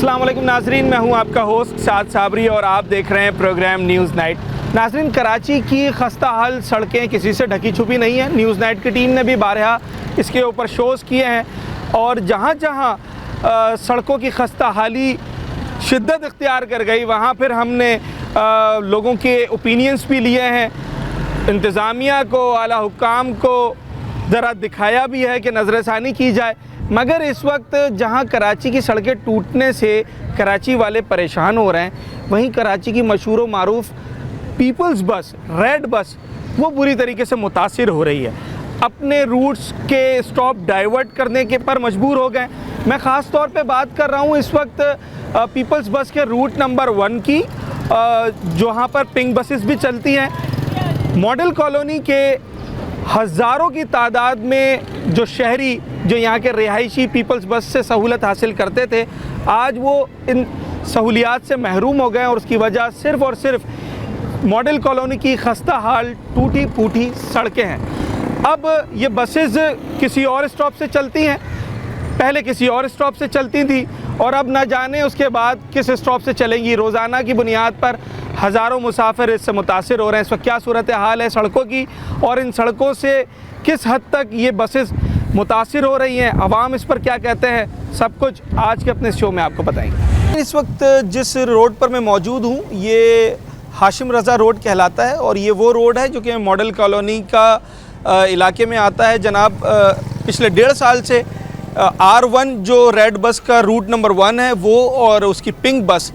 अस्सलाम वालेकुम नाजरीन, मैं हूं आपका होस्ट साद साबरी और आप देख रहे हैं प्रोग्राम न्यूज़ नाइट। नाजरीन, कराची की खस्ता हाल सड़कें किसी से ढकी छुपी नहीं है। न्यूज़ नाइट की टीम ने भी बारहा इसके ऊपर शोज़ किए हैं और जहां जहां सड़कों की खस्ता हाली शिद्दत इख्तियार कर गई वहां फिर हमने लोगों के ओपिनियंस भी लिए हैं। इंतज़ामिया को, आला हुक्काम को ज़रा दिखाया भी है कि नज़रसानी की जाए। मगर इस वक्त जहां कराची की सड़कें टूटने से कराची वाले परेशान हो रहे हैं, वहीं कराची की मशहूर व मारूफ पीपल्स बस, रेड बस, वो बुरी तरीके से मुतासिर हो रही है। अपने रूट्स के स्टॉप डाइवर्ट करने के पर मजबूर हो गए। मैं ख़ास तौर पे बात कर रहा हूँ इस वक्त पीपल्स बस के रूट नंबर 1 की, जहाँ पर पिंक बसेस भी चलती हैं। मॉडल कॉलोनी के हज़ारों की तादाद में जो शहरी, जो यहाँ के रिहायशी पीपल्स बस से सहूलत हासिल करते थे, आज वो इन सहूलियात से महरूम हो गए और उसकी वजह सिर्फ़ और सिर्फ मॉडल कॉलोनी की खस्ता हाल टूटी फूटी सड़कें हैं। अब ये बसेस किसी और स्टॉप से चलती हैं, पहले किसी और स्टॉप से चलती थी और अब ना जाने उसके बाद किस स्टॉप से चलेंगी। रोज़ाना की बुनियाद पर हज़ारों मुसाफिर इससे मुतासिर हो रहे हैं। इस वक्त क्या सूरत हाल है सड़कों की और इन सड़कों से किस हद तक ये बसेस मुतासिर हो रही हैं, अवाम इस पर क्या कहते हैं, सब कुछ आज के अपने शो में आपको बताएंगे। इस वक्त जिस रोड पर मैं मौजूद हूँ ये हाशिम रज़ा रोड कहलाता है और ये वो रोड है जो कि मॉडल कॉलोनी का इलाके में आता है। जनाब, पिछले 1.5 साल से R1 जो रेड बस का रूट नंबर 1 है वो और उसकी पिंक बस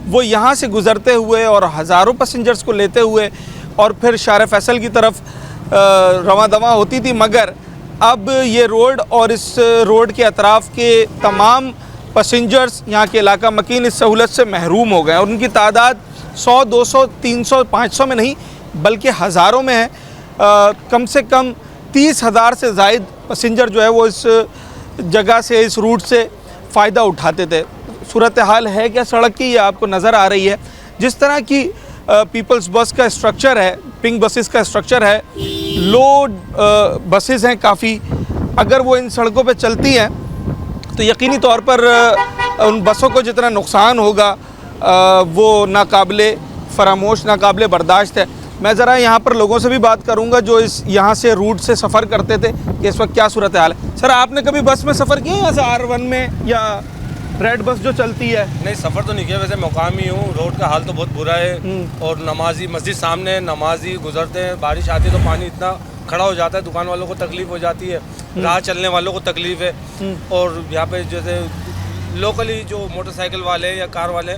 वो यहाँ से गुज़रते हुए और हज़ारों पैसेंजर्स को लेते हुए और फिर शार फैसल की तरफ रवां दवा होती थी। मगर अब ये रोड और इस रोड के अतराफ़ के तमाम पैसेंजर्स, यहाँ के इलाका मकीन, इस सहूलत से महरूम हो गए और उनकी तादाद 100, 200, 300, 500 में नहीं बल्कि हज़ारों में है। कम से कम 30,000 से ज़ायद पैसेंजर जो है वो इस जगह से, इस रूट से फ़ायदा उठाते थे। सूरत हाल है क्या सड़क की, ये आपको नज़र आ रही है। जिस तरह की पीपल्स बस का स्ट्रक्चर है, पिंक बसेस का स्ट्रक्चर है, लोड बसेस हैं काफ़ी। अगर वो इन सड़कों पे चलती हैं तो यकीनी तौर पर उन बसों को जितना नुकसान होगा वो नाकाबिले फरामोश, नाकाबिले बर्दाश्त है। मैं ज़रा यहाँ पर लोगों से भी बात करूँगा जो इस यहाँ से रूट से सफ़र करते थे कि इस वक्त क्या सूरत हाल है। सर, आपने कभी बस में सफ़र किया है यहाँ से R1 में या रेड बस जो चलती है? नहीं, सफ़र तो नहीं किया, वैसे मुकामी हूँ। रोड का हाल तो बहुत बुरा है और नमाजी मस्जिद सामने, नमाजी गुजरते हैं, बारिश आती है तो पानी इतना खड़ा हो जाता है, दुकान वालों को तकलीफ़ हो जाती है, राह चलने वालों को तकलीफ़ है। और यहाँ पे जैसे लोकली जो मोटरसाइकिल वाले या कार वाले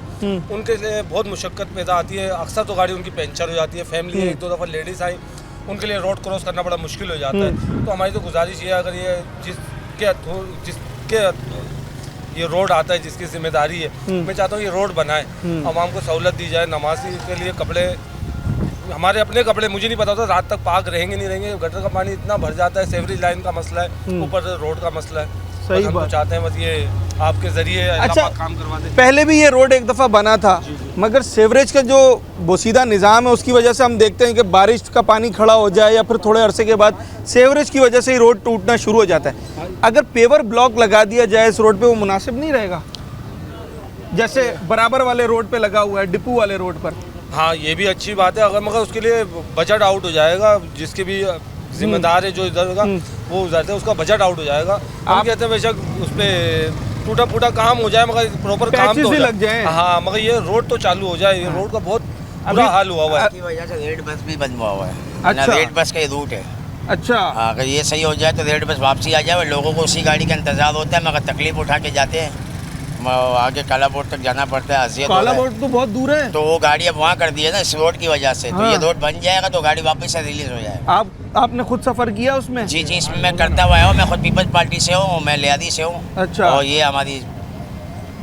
उनके लिए बहुत मुशक्क़त पैदा आती है। अक्सर तो गाड़ी उनकी पंचर हो जाती है। फैमिली है, 1-2 दफ़ा लेडीज़ आई, उनके लिए रोड क्रॉस करना बड़ा मुश्किल हो जाता है। तो हमारी तो गुजारिश ये है, अगर ये जिसके ये रोड आता है, जिसकी जिम्मेदारी है, मैं चाहता हूँ ये रोड बनाए, आवाम को सहूलत दी जाए। नमाजी के लिए कपड़े, हमारे अपने कपड़े, मुझे नहीं पता होता रात तक पाक रहेंगे नहीं रहेंगे। गटर का पानी इतना भर जाता है, सेवरेज लाइन का मसला है, ऊपर रोड का मसला है। सही हम बात। तो चाहते हैं बस ये आपके ज़रिए अच्छा, काम करवा दें। पहले भी ये रोड एक दफ़ा बना था, मगर सेवरेज का जो बोसीदा निज़ाम है उसकी वजह से हम देखते हैं कि बारिश का पानी खड़ा हो जाए या फिर थोड़े अरसे के बाद सेवरेज की वजह से ही रोड टूटना शुरू हो जाता है। अगर पेवर ब्लॉक लगा दिया जाए इस रोड पे, वो मुनासिब नहीं रहेगा जैसे बराबर वाले रोड पे लगा हुआ है, डिपू वाले रोड पर? हाँ, ये भी अच्छी बात है, अगर मगर उसके लिए बजट आउट हो जाएगा। जिसके भी जिम्मेदार है जो इधर होगा वो उधर उसका बजट आउट हो जाएगा। हम कहते हैं बेशक उस पर टूटा फूटा काम हो जाए मगर प्रॉपर काम तो लग जाए। हाँ, मगर ये रोड तो चालू हो जाए। ये रोड का बहुत बुरा हाल हुआ हुआ है। इसकी वजह से रेड बस भी बंद हुआ है। अच्छा, रेड बस का ये रूट है। अच्छा, हाँ, अगर ये सही हो जाए तो रेड बस वापसी आ जाए। लोगों को उसी गाड़ी का इंतजार होता है, मगर तकलीफ उठा के जाते हैं, आगे काला बोर्ड तक जाना पड़ता है। काला बोर्ड तो बहुत दूर है, तो वो गाड़ी अब वहाँ कर दी है ना इस रोड की वजह से। हाँ। तो ये रोड बन जाएगा तो गाड़ी वापस से रिलीज हो जाएगा। आपने खुद सफ़र किया उसमें? जी, इसमें मैं करता हुआ हूँ। मैं खुद पीपल्स पार्टी से हूँ, मैं लियादी से हूँ। अच्छा, और ये हमारी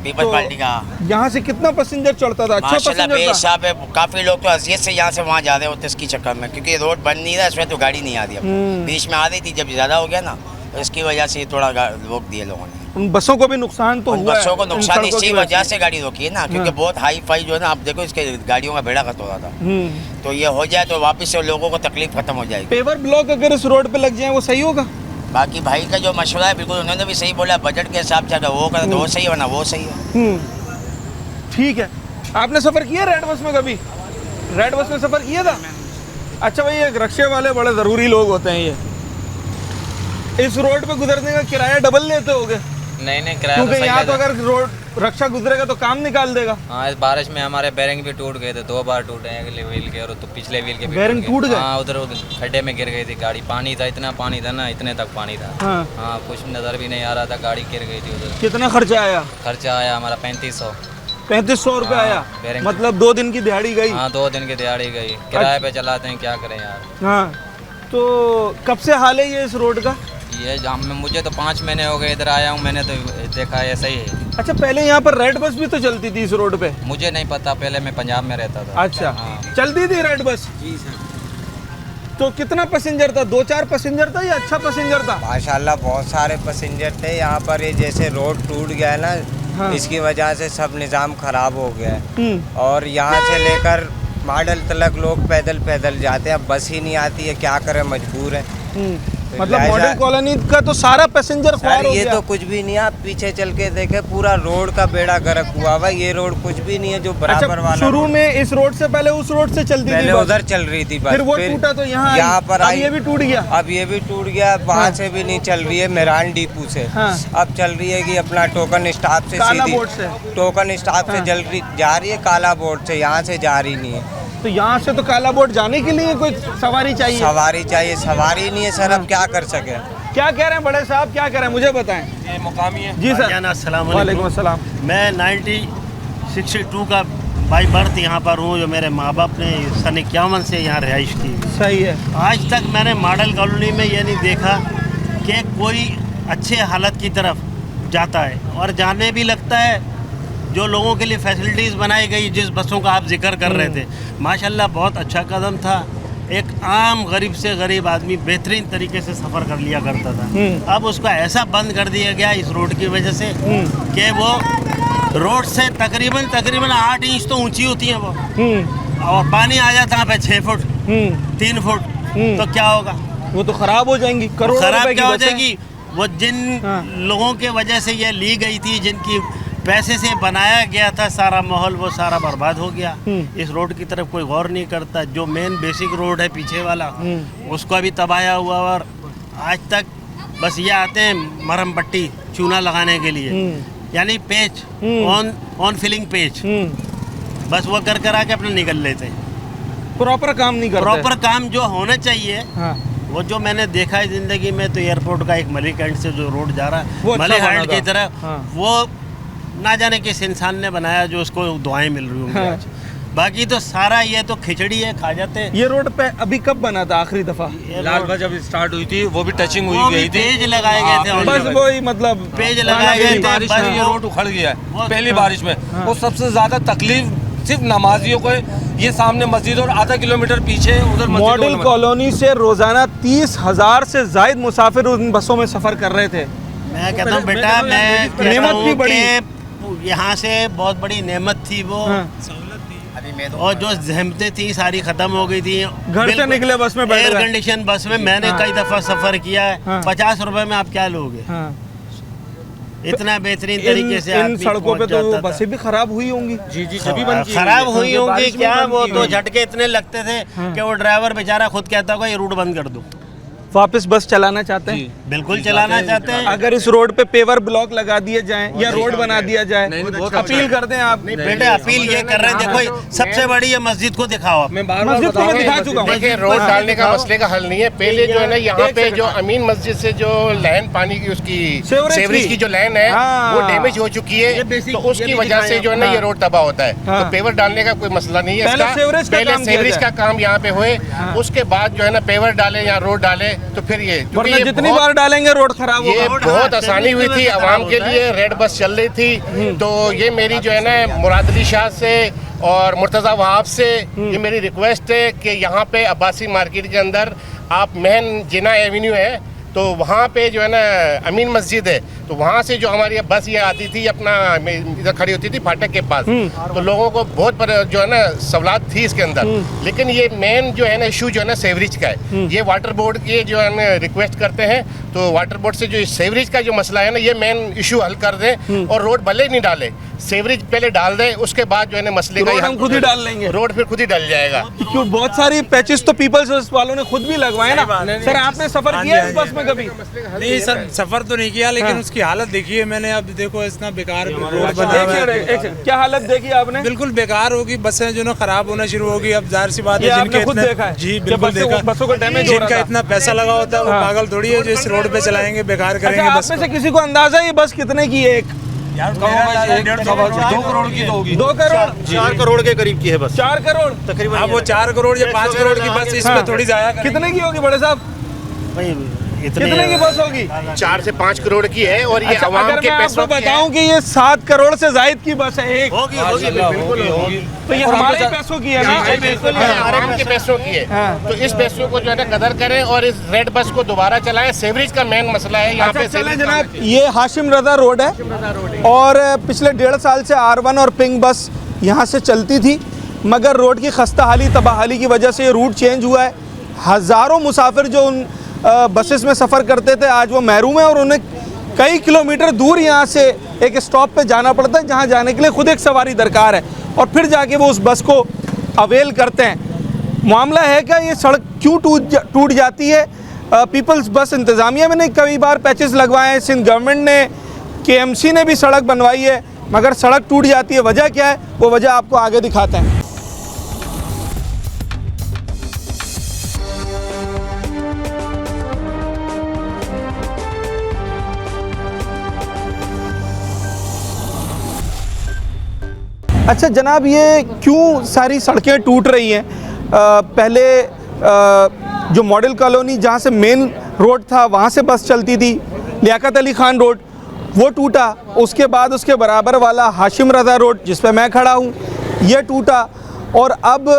पीपल्स पार्टी का। यहाँ से कितना पैसेंजर चढ़ता था? अच्छा माशाल्लाह पैसेंजर बेहिसाब है। काफ़ी लोग तो अजियत से यहाँ से वहाँ जा रहे होते इसकी चक्कर में, क्योंकि रोड बन नहीं रहा, इसमें तो गाड़ी नहीं आ रही। बीच में आ रही थी, जब ज़्यादा हो गया ना तो इसकी वजह से थोड़ा रोक दिए लोगों ने। उन बसों को भी नुकसान तो हुआ है। बसों को नुकसान इसी वजह से गाड़ी रोकी है ना, क्योंकि बहुत हाई फाई जो है ना, आप देखो इसके गाड़ियों का बेड़ा खत हो रहा था। तो ये हो जाए तो वापस से लोगों को तकलीफ खत्म हो जाएगी। पेवर ब्लॉक अगर इस रोड पे लग जाए वो सही होगा? बाकी भाई का जो मशवरा है बिल्कुल उन्होंने भी सही बोला, बजट के हिसाब से अगर वो करे तो वो सही है, वरना वो सही है। ठीक है। आपने सफ़र किया रेड बस में कभी? रेड बस में सफ़र किया था? अच्छा भाई, ये रिक्शे वाले बड़े ज़रूरी लोग होते हैं ये। इस रोड पे गुजरने का किराया डबल लेते होगे? नहीं किराया क्योंकि तो सही यहाँ तो लगा। अगर रोड रक्षा गुजरेगा तो काम निकाल देगा। हाँ, इस बारिश में हमारे बेरिंग भी टूट गए थे, 2 बार टूटे हैं, अगले व्हील के और तो पिछले व्हील के भी बेरिंग टूट गए? हाँ, उधर खड्डे में गिर गई थी गाड़ी, पानी था, इतना पानी था ना, इतने तक पानी था। हाँ। हाँ, कुछ नज़र भी नहीं आ रहा था, गाड़ी गिर गई थी उधर। कितना खर्चा आया? खर्चा आया हमारा 3500। 3500 रुपये हाँ, आया? बेरिंग। मतलब 2 दिन की दिहाड़ी गई? हाँ, 2 दिन की दिहाड़ी गई। किराए पे चलाते हैं, क्या करें यार। हाँ, तो कब से हाल है ये इस रोड का? ये जाम में मुझे तो 5 महीने हो गए इधर आया हूँ, मैंने तो देखा है ऐसा ही है। अच्छा, पहले यहाँ पर रेड बस भी तो चलती थी इस रोड पे? मुझे नहीं पता, पहले मैं पंजाब में रहता था। अच्छा, हाँ। चलती थी रेड बस? जी सर। तो कितना पैसेंजर था? 2-4 पैसेंजर था या अच्छा पैसेंजर था? माशाल्लाह बहुत सारे पैसेंजर थे यहाँ पर। ये जैसे रोड टूट गया है ना, हाँ। इसकी वजह से सब निज़ाम खराब हो गया है। हम्म, और यहाँ से लेकर मॉडल तक लोग पैदल पैदल जाते हैं। अब बस ही नहीं आती है, क्या करें, मजबूर है। मतलब लिहाजा- मॉडल कॉलोनी का तो सारा पैसेंजर ख्वार सर हो ये गया। तो कुछ भी नहीं है। आप पीछे चल के देखे, पूरा रोड का बेड़ा गर्क हुआ हुआ। ये रोड कुछ भी नहीं है जो बराबर अच्छा, वाला शुरू रोड। में इस रोड से पहले उस रोड से चलती थी पहले बस? उधर चल रही थी बस, फिर वो टूटा तो यहाँ पर अब आई। ये भी टूट गया? अब ये भी टूट गया, वहाँ हाँ। से भी नहीं चल रही है, मेरान डिपू से। हाँ। अब चल रही है कि अपना टोकन स्टाफ से काला सीधी बोर्ड से? टोकन स्टाफ से हाँ। जल रही जा रही है, काला बोर्ड से यहाँ से जा रही नहीं है। तो यहाँ से तो काला बोर्ड जाने के लिए कोई सवारी चाहिए? सवारी चाहिए, सवारी नहीं है सर। अब क्या कर सके। क्या कह रहे हैं बड़े साहब, क्या कह रहे हैं, मुझे बताएं। ये मुकामी है। जी सर। अस्सलाम वालेकुम वालेकुम। अस्सलाम। मैं 1962 का बाई बर्थ यहाँ पर हूँ। जो मेरे माँ बाप ने सन 51 से यहाँ रिहाइश की। सही है। आज तक मैंने मॉडल कॉलोनी में ये नहीं देखा कि कोई अच्छे हालत की तरफ जाता है, और जाने भी लगता है। जो लोगों के लिए फैसिलिटीज़ बनाई गई, जिस बसों का आप जिक्र कर रहे थे, माशाल्लाह बहुत अच्छा कदम था। एक आम गरीब से गरीब आदमी बेहतरीन तरीके से सफ़र कर लिया करता था। अब उसको ऐसा बंद कर दिया गया इस रोड की वजह से कि वो रोड से तकरीबन 8 इंच तो ऊंची होती हैं वो, और पानी आ जाता है पे 6 फुट 3 फुट, तो क्या होगा? वो तो खराब हो जाएंगी, करोड़ों खराब रुपए की क्या हो बसें। जाएगी? वो जिन हाँ। लोगों के वजह से ये ली गई थी, जिनकी पैसे से बनाया गया था सारा माहौल, वो सारा बर्बाद हो गया। इस रोड की तरफ कोई गौर नहीं करता। जो मेन बेसिक रोड है पीछे वाला, उसको अभी तबाया हुआ, और आज तक बस ये आते हैं मरहम पट्टी चूना लगाने के लिए, यानी पेच ऑन फिलिंग पेच, बस वो कर आके अपने निकल लेते हैं। प्रॉपर काम नहीं करते। प्रॉपर काम जो होना चाहिए, हाँ। वो जो मैंने देखा है ज़िंदगी में, तो एयरपोर्ट का एक मलिक एंड से जो रोड जा रहा वो है अच्छा मलिक बना एंड था। की तरह, हाँ। वो ना जाने किस इंसान ने बनाया जो उसको दुआएं मिल रही होंगी हाँ। आज। बाकी तो सारा ये तो खिचड़ी है, खा जाते हैं। ये रोड पे अभी कब बना था आखिरी दफा? ये लाल रोड- बस जब स्टार्ट हुई थी वो भी टचिंग वो हुई भी गई थी। पेज लगाए गए थे, हाँ, और बस वही मतलब पेज लगाए गए थे। बारिश बस में ये वो- रोड उखड़ गया है, वो- पहली हाँ। बारिश में। हाँ। और सबसे ज्यादा तकलीफ सिर्फ नमाजियों को है। ये सामने मस्जिद और आधा किलोमीटर पीछे उधर मस्जिद मॉडल और- कॉलोनी से रोजाना 30,000 से जायद मुसाफिर उन बसों में सफर कर रहे थे। मैं कहता हूँ बेटा, मैं कहता नेमत हूँ भी बड़ी। कि यहाँ से बहुत बड़ी नेमत थी वो, और जो जहमतें थी सारी खत्म हो गई थी। घर से निकले बस में बैठ एयर गए। कंडीशन बस में मैंने हाँ। कई दफ़ा सफ़र किया है। हाँ। 50 रुपए में आप क्या लोगे? हाँ। इतना बेहतरीन तरीके से इन आदमी सड़कों पे पहुंच तो जाता था। बसें भी खराब हुई होंगी। जी जी सभी बंद की खराब हुई होंगी बारिश में क्या? बंद वो की तो हुई। झटके इतने लगते थे कि वो ड्राइवर बेचारा खुद कहता होगा ये रूट बंद कर दो। वापस बस चलाना चाहते हैं? बिल्कुल चलाना चाहते हैं। अगर इस रोड पे पेवर ब्लॉक लगा दिए जाएं या रोड बना दिया जाए, बहुत अपील करते हैं आप? बेटे अपील ये कर रहे हैं, देखो सबसे बड़ी ये मस्जिद को दिखाओ आप। मैं बार मस्जिद को मैं दिखा चुका हूँ। देखिए, रोड डालने का मसले का हल नहीं है। पहले जो है ना, यहाँ एक पे सेकंड। जो अमीन मस्जिद से जो लाइन पानी की उसकी सीवरेज की की जो लाइन है हाँ। वो डैमेज हो चुकी ये है, basic- तो ये उसकी भी वजह से दिखाया। जो है ना ये हाँ। रोड तबाह होता है। हाँ। तो पेवर डालने का कोई मसला नहीं है पहले इसका। सीवरेज का पहले काम किया सीवरेज जाए। का काम यहाँ पे होए, उसके बाद जो है ना पेवर डाले या रोड डाले, तो फिर ये क्योंकि वरना ये जितनी बहुत- बार डालेंगे रोड खराब ये होगा। बहुत आसानी हुई थी आवाम के लिए। रेड बस चल रही थी, तो ये मेरी जो है ना मुराद अली शाह से और मुर्तज़ा वहाब से ये मेरी रिक्वेस्ट है कि यहाँ पे अब्बासी मार्केट के अंदर आप मेन जिना एवेन्यू है, तो वहाँ पे जो है ना अमीन मस्जिद है, तो वहाँ से जो हमारी बस ये आती थी अपना इधर खड़ी होती थी फाटक के पास, तो लोगों को बहुत जो है ना सहूलत थी इसके अंदर। लेकिन ये मेन जो है ना इशू जो है ना सेवरेज का है। ये वाटर बोर्ड के जो है ना रिक्वेस्ट करते हैं, तो वाटर बोर्ड से जो सेवरेज का जो मसला है ना, ये मेन इशू हल कर दें और रोड भले नहीं डाले, सेवरेज पहले डाल दें, उसके बाद जो है ना मसले का रोड हम खुद ही डाल लेंगे, रोड फिर खुद ही डल जाएगा। क्यों बहुत सारी पैचेस तो पीपल्स वालों ने खुद भी लगवाए ना। सर आपने सफर किया इस बस में कभी? नहीं सर, सफर तो नहीं किया, लेकिन उसकी हालत देखी है मैंने। अब देखो इतना बेकार रोड बना हुआ है। क्या हालत देखी आपने? बिल्कुल बेकार होगी, बसें जो ना खराब होना शुरू होगी। अब जाहिर सी बात है, आपने खुद देखा है? जी बिल्कुल देखा, बसों का डैमेज हो रहा जिनका था। इतना पैसा लगा होता है वो पागल थोड़ी है जो इस रोड पे चलाएंगे, बेकार करेंगे अच्छा, बस आप में से किसी को अंदाजा है ये बस कितने की है? एक 2 करोड़ की तो होगी। 2 करोड़ 4 करोड़ के करीब की है बस। 4 करोड़ तकरीबन। अब वो 4 करोड़ या 5 करोड़ की बस इस पे थोड़ी जाया करेंगे। कितने की होगी बड़े साहब? कितने की बस होगी? 4 से 5 करोड़ की है और ये अच्छा, अवाम अगर के मैं पैसों आपको की है। बताऊं कि ये 7 करोड़ से जायद की बस है एक, होगी बिल्कुल होगी। तो ये हमारे ही पैसों की है ना? बिल्कुल आवाम के पैसों की है। तो इस पैसों को जो है ना कदर करें और इस रेड बस को दोबारा चलाएं। सेवरेज का मेन मसला है यहाँ अच्छा पे। चलें जनाब, ये हाशिम रजा रोड है और पिछले 1.5 साल से R1 और पिंक बस यहाँ से चलती थी, मगर रोड की खस्ता हाली तबाहाली की वजह से ये रूट चेंज हुआ है। हज़ारों मुसाफिर जो उन बसेस में सफ़र करते थे आज वो महरूम है और उन्हें कई किलोमीटर दूर यहाँ से एक स्टॉप पे जाना पड़ता है, जहाँ जाने के लिए खुद एक सवारी दरकार है और फिर जाके वो उस बस को अवेल करते हैं। मामला है कि ये सड़क क्यों टूट जाती है? पीपल्स बस इंतज़ामिया में ने कई बार पैचेस लगवाए हैं, सिंध गवर्नमेंट ने, KMC ने भी सड़क बनवाई है, मगर सड़क टूट जाती है। वजह क्या है? वो वजह आपको आगे दिखाते हैं। अच्छा जनाब, ये क्यों सारी सड़कें टूट रही हैं? पहले जो मॉडल कॉलोनी जहाँ से मेन रोड था वहाँ से बस चलती थी, लियाकत अली खान रोड वो टूटा, उसके बाद उसके बराबर वाला हाशिम रज़ा रोड जिस पे मैं खड़ा हूँ ये टूटा और अब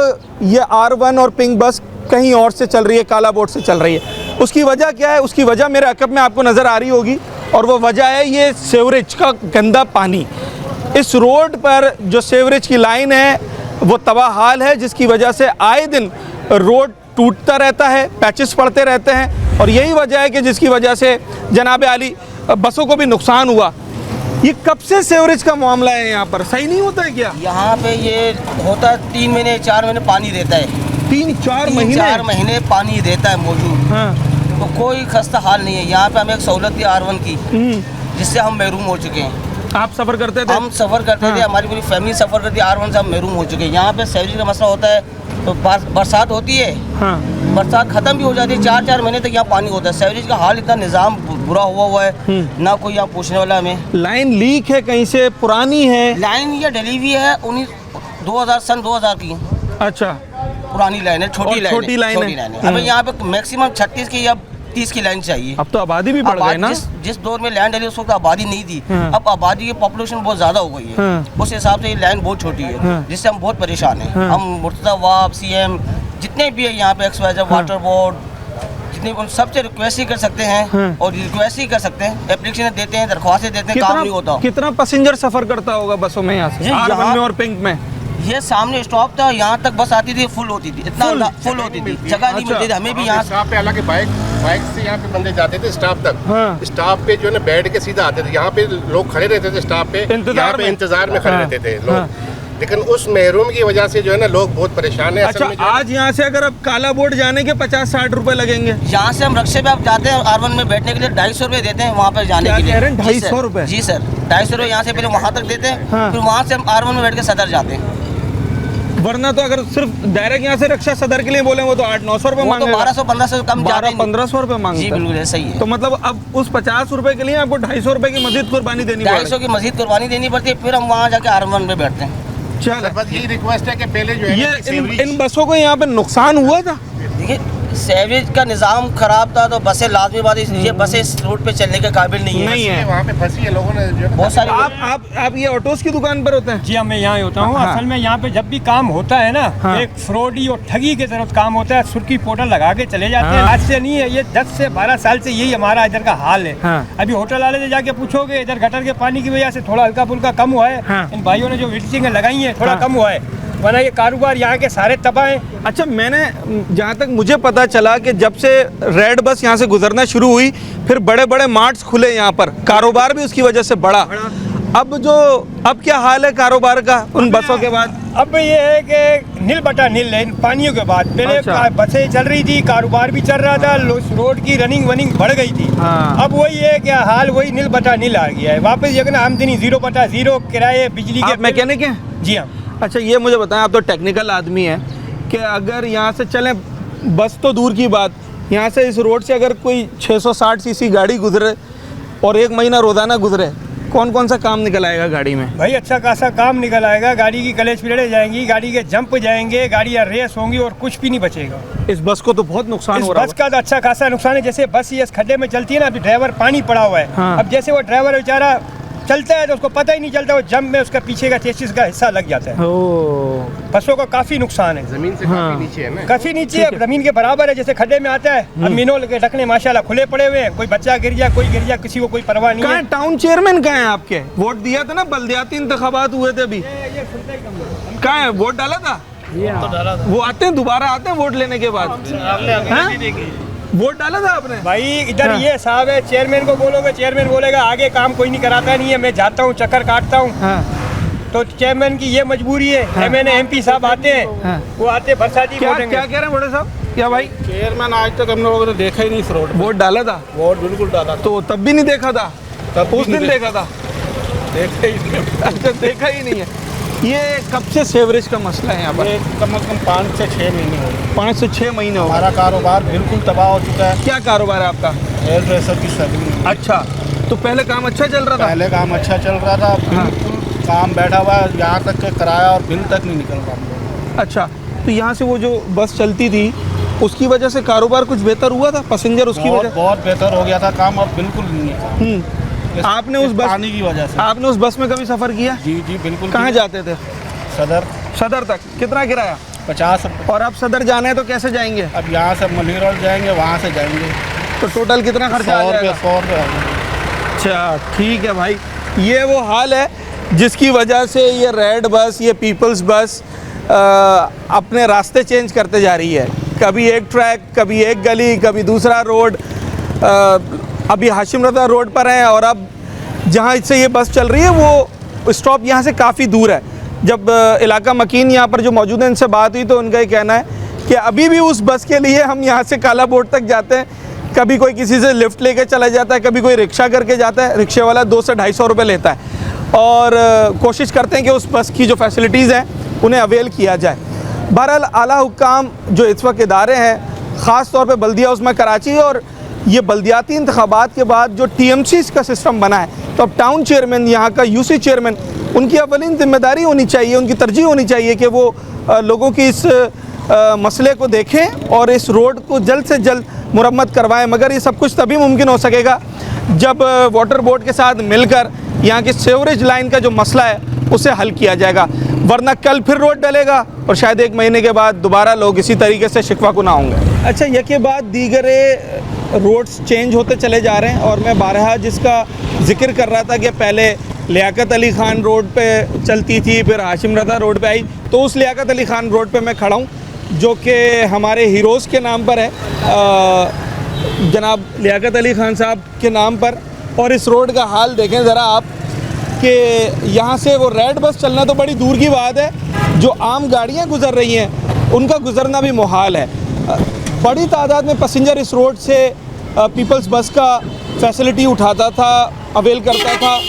ये R1 और पिंक बस कहीं और से चल रही है, काला बोर्ड से चल रही है। उसकी वजह क्या है? उसकी वजह मेरे अकब में आपको नज़र आ रही होगी और वो वजह है ये सीवरेज का गंदा पानी। इस रोड पर जो सीवरेज की लाइन है वो तबाह हाल है, जिसकी वजह से आए दिन रोड टूटता रहता है, पैचेस पड़ते रहते हैं और यही वजह है कि जिसकी वजह से जनाब आली बसों को भी नुकसान हुआ। ये कब से सीवरेज का मामला है यहाँ पर? सही नहीं होता है क्या? यहाँ पे ये होता है 3 महीने 4 महीने पानी रहता है। 3-4 4 महीने पानी रहता है मौजूद। हाँ। तो कोई खस्ता हाल नहीं है। यहाँ पे हमें एक सहूलत दी R1 की, जिससे हम महरूम हो चुके हैं। आप सफ़र करते थे? हम सफ़र करते थे, हमारी पूरी फैमिली सफ़र करती है। R1 से हम महरूम हो चुके हैं। यहाँ पे सीवरेज का मसला होता है तो बरसात होती है, हाँ। बरसात ख़त्म भी हो जाती है, 4-4 महीने तक यहाँ पानी होता है। सीवरेज का हाल इतना निज़ाम बुरा हुआ है, ना कोई यहाँ पूछने वाला हमें। लाइन लीक है कहीं से, पुरानी है? लाइन ये डली हुई है 2000 सन 2000 की। अच्छा, पुरानी लाइन है, छोटी लाइन है। हमें यहाँ पे मैक्सिमम 36 की या 30 की लाइन चाहिए। अब तो आबादी भी बढ़ गई ना? जिस दौर में लैंड डली उस वक्त आबादी नहीं थी। अब आबादी की पॉपुलेशन बहुत ज्यादा हो गई है, उस हिसाब से ये लाइन बहुत छोटी है, जिससे हम बहुत परेशान हैं। हम मुर्तज़ा वाब CM जितने भी है यहाँ पे XYZ वाटर बोर्ड जितने, उन सबसे रिक्वेस्ट ही कर सकते हैं और रिक्वेस्ट ही कर सकते हैं, एप्लीकेशन देते हैं, दरख्वास्तें देते हैं, काम नहीं होता। कितना पैसेंजर सफर करता होगा बसों में यहाँ से? R1 में और पिंक में? ये सामने स्टॉप था, यहाँ तक बस आती थी, फुल होती थी, इतना फुल होती थी, जगह नहीं मिलती थी हमें भी यहाँ। स्टॉप पे हालांकि बाइक से यहाँ पे बंदे जाते थे स्टॉप तक। हाँ। स्टॉप पे जो है ना बैठ के सीधा आते थे। यहाँ पे लोग खड़े रहते थे स्टॉप पे, यहाँ पे इंतजार में खड़े रहते थे लोग। लेकिन उस महरूम की वजह से जो है ना लोग बहुत परेशान है। अच्छा, आज यहाँ से अगर अब काला बोर्ड जाने के 50-60 रुपए लगेंगे? यहाँ से हम रक्शे पे आप जाते हैं R1 में बैठने के लिए 250 रुपए देते हैं वहाँ पे जाने के लिए। 250 रुपए? जी सर, 250 रुपए यहाँ से पहले वहाँ तक देते हैं, फिर वहाँ से हम R1 में बैठ के सदर जाते हैं। वरना तो अगर सिर्फ डायरेक्ट यहाँ से रक्षा सदर के लिए बोले वो तो 800-900 रुपए मांगे, 1200-1500 कम जाते हैं। 1200-1500 रुपए मांगते जी बिल्कुल सही है। तो मतलब अब उस 50 रुपए के लिए आपको 250 रुपए की मजीद कुर्बानी देनी पड़ती है? 250 की मजीद कुर्बानी देनी पड़ती है, फिर हम वहाँ जाके R1 में बैठते हैं। चल, बस यही रिक्वेस्ट है कि पहले जो है ये इन बसों को यहाँ पे नुकसान हुआ था? देखिए सीवरेज का निज़ाम खराब था तो बसें लाजमी बात है, ये बसें इस रूट पे चलने के काबिल नहीं है। वहाँ पे फंसी है लोगों ने जो बहुत सारी। आप ये ऑटोस की दुकान पर होते हैं? जी हाँ, मैं यहाँ होता हूँ। हाँ। असल में यहाँ पे जब भी काम होता है ना, हाँ। एक फ्रॉडी और ठगी की तरफ काम होता है, सुर्खी पाउडर लगा के चले जाते हैं। आज से नहीं है, ये 10 से 12 साल से यही हमारा इधर का हाल है। हाँ। अभी होटल वाले से जाके पूछोगे, इधर गटर के पानी की वजह से थोड़ा हल्का फुल्का कम हुआ है। हाँ। इन भाइयों ने जो ब्लीचिंग लगाई है थोड़ा कम हुआ है, वरना ये कारोबार यहाँ के सारे तबाह हैं। अच्छा, मैंने जहाँ तक मुझे पता चला कि जब से रेड बस यहाँ से गुजरना शुरू हुई फिर बड़े बड़े मार्ट्स खुले यहाँ पर, कारोबार भी उसकी वजह से बढ़ा। अब क्या हाल है कारोबार का उन बसों के बाद? अब ये है कि नील बटा नील है इन पानियों के बाद। पहले अच्छा। बसें चल रही थी, कारोबार भी चल रहा था, रोड की रनिंग वनिंग बढ़ गई थी। हाँ। अब वही है कि हाल वही नील बटा नील आ गया है वापस। ये ना आमदनी 0/0, किराए, बिजली के मैकेनिक हैं? जी हाँ। अच्छा, ये मुझे बताएं, आप तो टेक्निकल आदमी हैं, कि अगर यहाँ से चलें, बस तो दूर की बात, यहाँ से इस रोड से अगर कोई 660 सीसी गाड़ी गुजरे और 1 महीना रोजाना गुजरे, कौन कौन सा काम निकल आएगा गाड़ी में? भाई अच्छा खासा काम निकल आएगा। गाड़ी की क्लच प्लेटें जाएंगी, गाड़ी के जंप जाएंगे, गाड़ियाँ रेस होंगी और कुछ भी नहीं बचेगा। इस बस को तो बहुत नुकसान हो रहा है। बस का तो अच्छा खासा नुकसान है। जैसे बस ये खड्डे में चलती है ना, अभी ड्राइवर पानी पड़ा हुआ है। हाँ। अब जैसे वो ड्राइवर बेचारा चलता है तो उसको पता ही नहीं चलता, वो जंप में उसका पीछे का चेसिस का हिस्सा लग जाता है। बसों का काफी नुकसान है। जमीन से काफी नीचे है ना? काफी नीचे है, जमीन के बराबर है। जैसे खड्डे में आता है, अब मिनोल के ढकने माशाल्लाह खुले पड़े हुए हैं। कोई बच्चा गिर जाए, कोई गिर जाए, किसी को कोई परवाह नहीं है। टाउन चेयरमैन कहाँ है आपके? वोट दिया था ना, बल्दियाती इंतखाबात हुए थे अभी, कहाँ है? वोट डाला था? वो आते हैं, दोबारा आते हैं वोट लेने के बाद? वोट डाला था आपने? भाई इधर ये साहब है, चेयरमैन को बोलोगे, चेयरमैन बोलेगा आगे काम कोई नहीं कराता नहीं है, मैं जाता हूँ चक्कर काटता हूँ। तो चेयरमैन की ये मजबूरी है। एमएनए एमपी साहब आते हैं, वो आते बरसाती क्या कह रहे हैं बड़े साहब? क्या भाई? चेयरमैन आज तक हम लोगों ने देखा ही नहीं इस रोड। वोट डाला था? वोट बिल्कुल डाला। तो तब भी नहीं देखा था? उस दिन देखा था? देखा ही नहीं। अच्छा, देखा ही नहीं है। ये कब से सेवरेज का मसला है यहाँ पर? कम से कम 5 से 6 महीने हो गए। 5 से 6 महीने हो गए। हमारा कारोबार बिल्कुल तबाह हो चुका है। क्या कारोबार है आपका? हेयर ड्रेसर की सर्विस। अच्छा, तो पहले काम अच्छा चल रहा था? पहले काम अच्छा चल रहा था, बिल्कुल काम बैठा हुआ है, यहाँ तक के किराया और बिल तक नहीं निकल रहा हम लोग। अच्छा, तो यहाँ से वो जो बस चलती थी उसकी वजह से कारोबार कुछ बेहतर हुआ था? पैसेंजर उसकी वजह? बहुत बेहतर हो गया था काम, अब बिल्कुल नहीं है। आपने उस बस पानी की वजह से? आपने उस बस में कभी सफ़र किया? जी बिल्कुल। कहाँ जाते थे? सदर तक। कितना किराया? 50। और आप सदर जाना है तो कैसे जाएंगे? अब यहाँ से मलिक रोड जाएंगे, वहाँ से जाएंगे तो टोटल कितना खर्चा आ जाएगा? 100 रुपये। अच्छा, ठीक है भाई। ये वो हाल है जिसकी वजह से ये रेड बस, ये पीपल्स बस अपने रास्ते चेंज करते जा रही है। कभी एक ट्रैक, कभी एक गली, कभी दूसरा रोड। अभी हाशिम रज़ा रोड पर हैं और अब जहाँ से ये बस चल रही है वो स्टॉप यहाँ से काफ़ी दूर है। जब इलाका मकीन यहाँ पर जो मौजूद है इनसे बात हुई तो उनका ये कहना है कि अभी भी उस बस के लिए हम यहाँ से काला बोर्ड तक जाते हैं। कभी कोई किसी से लिफ्ट लेके चला जाता है, कभी कोई रिक्शा करके जाता है। रिक्शे वाला 200 से 250 रुपये लेता है और कोशिश करते हैं कि उस बस की जो फैसिलिटीज़ हैं उन्हें अवेल किया जाए। बहरहाल आला हुक्काम जो इस वक्त इदारे हैं, ख़ास तौर पे बल्दिया उस्मा कराची, और ये बल्दियाती इंतखाबात के बाद जो TMCs का सिस्टम बना है, तो अब टाउन चेयरमैन, यहाँ का UC चेयरमैन, उनकी अवलिन जिम्मेदारी होनी चाहिए, उनकी तरजीह होनी चाहिए कि वो लोगों की इस मसले को देखें और इस रोड को जल्द से जल्द मुरम्मत करवाएं। मगर ये सब कुछ तभी मुमकिन हो सकेगा जब वाटर बोर्ड के साथ मिलकर यहाँ की सीवरेज लाइन का जो मसला है उसे हल किया जाएगा, वरना कल फिर रोड डलेगा और शायद 1 महीने के बाद दोबारा लोग इसी तरीके से शिकवा कुना होंगे। अच्छा, ये के बाद दीगरे रोड्स चेंज होते चले जा रहे हैं और मैं बारहा जिसका जिक्र कर रहा था कि पहले लियाकत अली ख़ान रोड पे चलती थी, फिर हाशिम रज़ा रोड पे आई, तो उस लियाकत अली ख़ान रोड पे मैं खड़ा हूँ जो कि हमारे हीरोज़ के नाम पर है, जनाब लियाकत अली ख़ान साहब के नाम पर। और इस रोड का हाल देखें ज़रा आप कि यहाँ से वो रेड बस चलना तो बड़ी दूर की बात है, जो आम गाड़ियाँ गुज़र रही हैं उनका गुज़रना भी मुहाल है। बड़ी तादाद में पैसेंजर इस रोड से पीपल्स बस का फैसिलिटी उठाता था, अवेल करता था,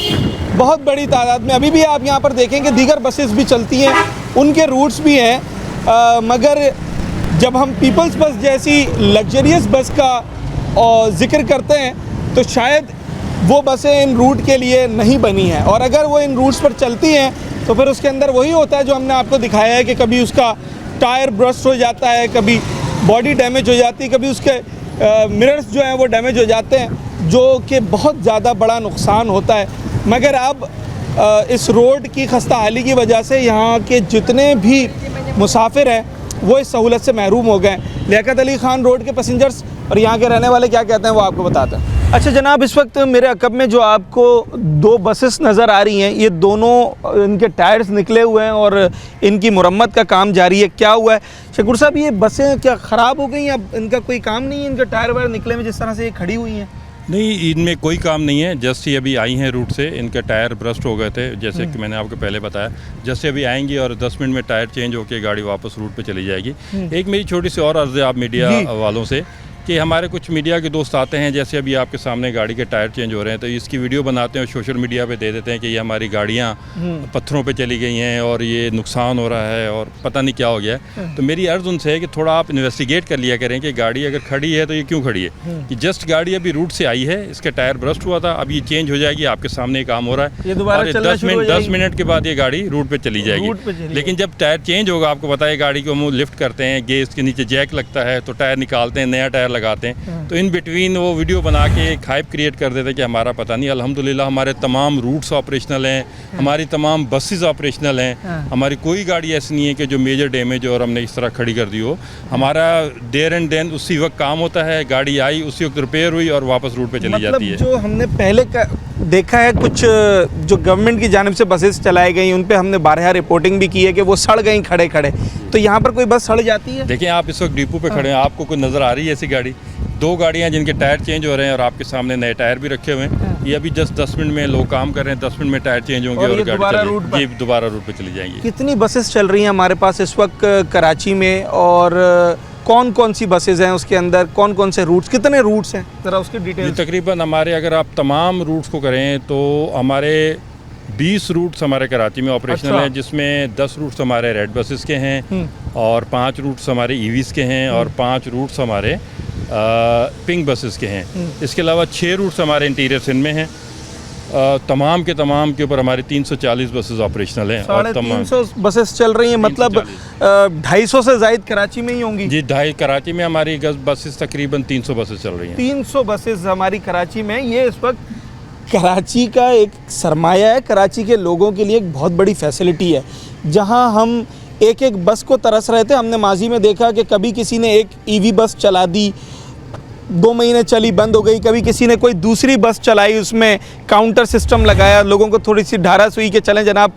बहुत बड़ी तादाद में। अभी भी आप यहाँ पर देखें कि दीगर बसेस भी चलती हैं, उनके रूट्स भी हैं, मगर जब हम पीपल्स बस जैसी लग्जरियस बस का जिक्र करते हैं तो शायद वो बसें इन रूट के लिए नहीं बनी हैं, और अगर वो इन रूट्स पर चलती हैं तो फिर उसके अंदर वही होता है जो हमने आपको दिखाया है कि कभी उसका टायर ब्रस्ट हो जाता है, कभी बॉडी डैमेज हो जाती है, कभी उसके मिरर्स जो हैं वो डैमेज हो जाते हैं, जो कि बहुत ज़्यादा बड़ा नुकसान होता है। मगर अब इस रोड की खस्ता हाली की वजह से यहाँ के जितने भी मुसाफिर हैं वो इस सहूलत से महरूम हो गए हैं। लियाकत अली खान रोड के पैसेंजर्स और यहाँ के रहने वाले क्या कहते हैं वो आपको बताते हैं। अच्छा जनाब, इस वक्त मेरे अकब में जो आपको 2 बसेस नज़र आ रही हैं, ये दोनों इनके टायर्स निकले हुए हैं और इनकी मुरम्मत का काम जारी है। क्या हुआ है शकूर साहब, ये बसें क्या ख़राब हो गई हैं? अब इनका कोई काम नहीं है, इनके टायर वायर निकले में जिस तरह से ये खड़ी हुई हैं? नहीं, इनमें कोई काम नहीं है। जस्ट ही अभी आई हैं रूट से, इनके टायर ब्रस्ट हो गए थे, जैसे कि मैंने आपको पहले बताया। जस्ट अभी आएंगी और 10 मिनट में टायर चेंज होकर गाड़ी वापस रूट पे चली जाएगी। एक मेरी छोटी सी और अर्ज़ है आप मीडिया वालों से कि हमारे कुछ मीडिया के दोस्त आते हैं, जैसे अभी आपके सामने गाड़ी के टायर चेंज हो रहे हैं तो इसकी वीडियो बनाते हैं और सोशल मीडिया पे दे देते हैं कि ये हमारी गाड़ियाँ पत्थरों पे चली गई हैं और ये नुकसान हो रहा है और पता नहीं क्या हो गया है। तो मेरी अर्ज़ उनसे है कि थोड़ा आप इन्वेस्टिगेट कर लिया करें कि गाड़ी अगर खड़ी है तो ये क्यों खड़ी है। कि जस्ट गाड़ी अभी रूट से आई है, इसका टायर ब्रस्ट हुआ था, अब ये चेंज हो जाएगी, आपके सामने काम हो रहा है और 10 मिनट के बाद ये गाड़ी रूट पर चली जाएगी। लेकिन जब टायर चेंज होगा, आपको पता है गाड़ी को हम लिफ्ट करते हैं, गेज के नीचे जैक लगता है तो टायर निकालते हैं, नया टायर लगाते हैं। तो इन बिटवीन वो वीडियो बना के एक हाइप क्रिएट कर देते कि हमारा पता नहीं। अल्हम्दुलिल्लाह हमारे तमाम रूट्स ऑपरेशनल हैं, हमारी तमाम बसेस ऑपरेशनल हैं, हमारी कोई गाड़ी ऐसी नहीं है कि जो मेजर डैमेज हो और हमने इस तरह खड़ी कर दी हो। हमारा देयर एंड देन उसी वक्त काम होता है, गाड़ी आई उसी वक्त रिपेयर हुई और वापस रूट पे चली जाती है। जो हमने पहले देखा है कुछ जो गवर्नमेंट की जानिब से बसेस चलाई गई उन पे हमने बारहा रिपोर्टिंग भी की है कि वो सड़ गई खड़े खड़े, तो यहाँ पर कोई बस सड़ जाती है? देखिए आप इस वक्त डिपो पे खड़े हैं, आपको कोई नज़र आ रही है ऐसी गाड़ी? 2 गाड़ियाँ जिनके टायर चेंज हो रहे हैं और आपके सामने नए टायर भी रखे हुए हैं। ये अभी जस्ट 10 मिनट में लोग काम कर रहे हैं, 10 मिनट में टायर चेंज होंगे और गाड़ी दोबारा रूट पे चली जाएंगी। कितनी बसेस चल रही हैं हमारे पास इस वक्त कराची में और कौन कौन सी बसेज हैं उसके अंदर, कौन कौन से रूट्स, कितने रूट्स हैं, ज़रा उसकी डिटेल? तकरीबन हमारे अगर आप तमाम रूट्स को करें तो हमारे 20 रूट्स हमारे कराची में ऑपरेशनल हैं, जिसमें 10 रूट्स हमारे रेड बसेस के हैं और 5 रूट्स हमारे ईवीज़ के हैं और 5 रूट्स हमारे पिंक बसेस के हैं। इसके अलावा 6 रूट्स हमारे इंटीरियर सिंध में हैं। तमाम के ऊपर हमारी 340 बसेस ऑपरेशनल हैं और तमाम 300 बसेस चल रही हैं, मतलब 250 से ज़ायद कराची में ही होंगी? जी, कराची में हमारी बसेस तकरीबन 300 बसेस चल रही हैं। 300 बसेस हमारी कराची में। ये इस वक्त कराची का एक सरमाया है, कराची के लोगों के लिए एक बहुत बड़ी फैसिलिटी है। जहां हम एक एक बस को तरस रहे थे, हमने माजी में देखा कि कभी किसी ने एक ईवी बस चला दी, 2 महीने चली बंद हो गई, कभी किसी ने कोई दूसरी बस चलाई, उसमें काउंटर सिस्टम लगाया, लोगों को थोड़ी सी ढारा सुई के चलें जनाब,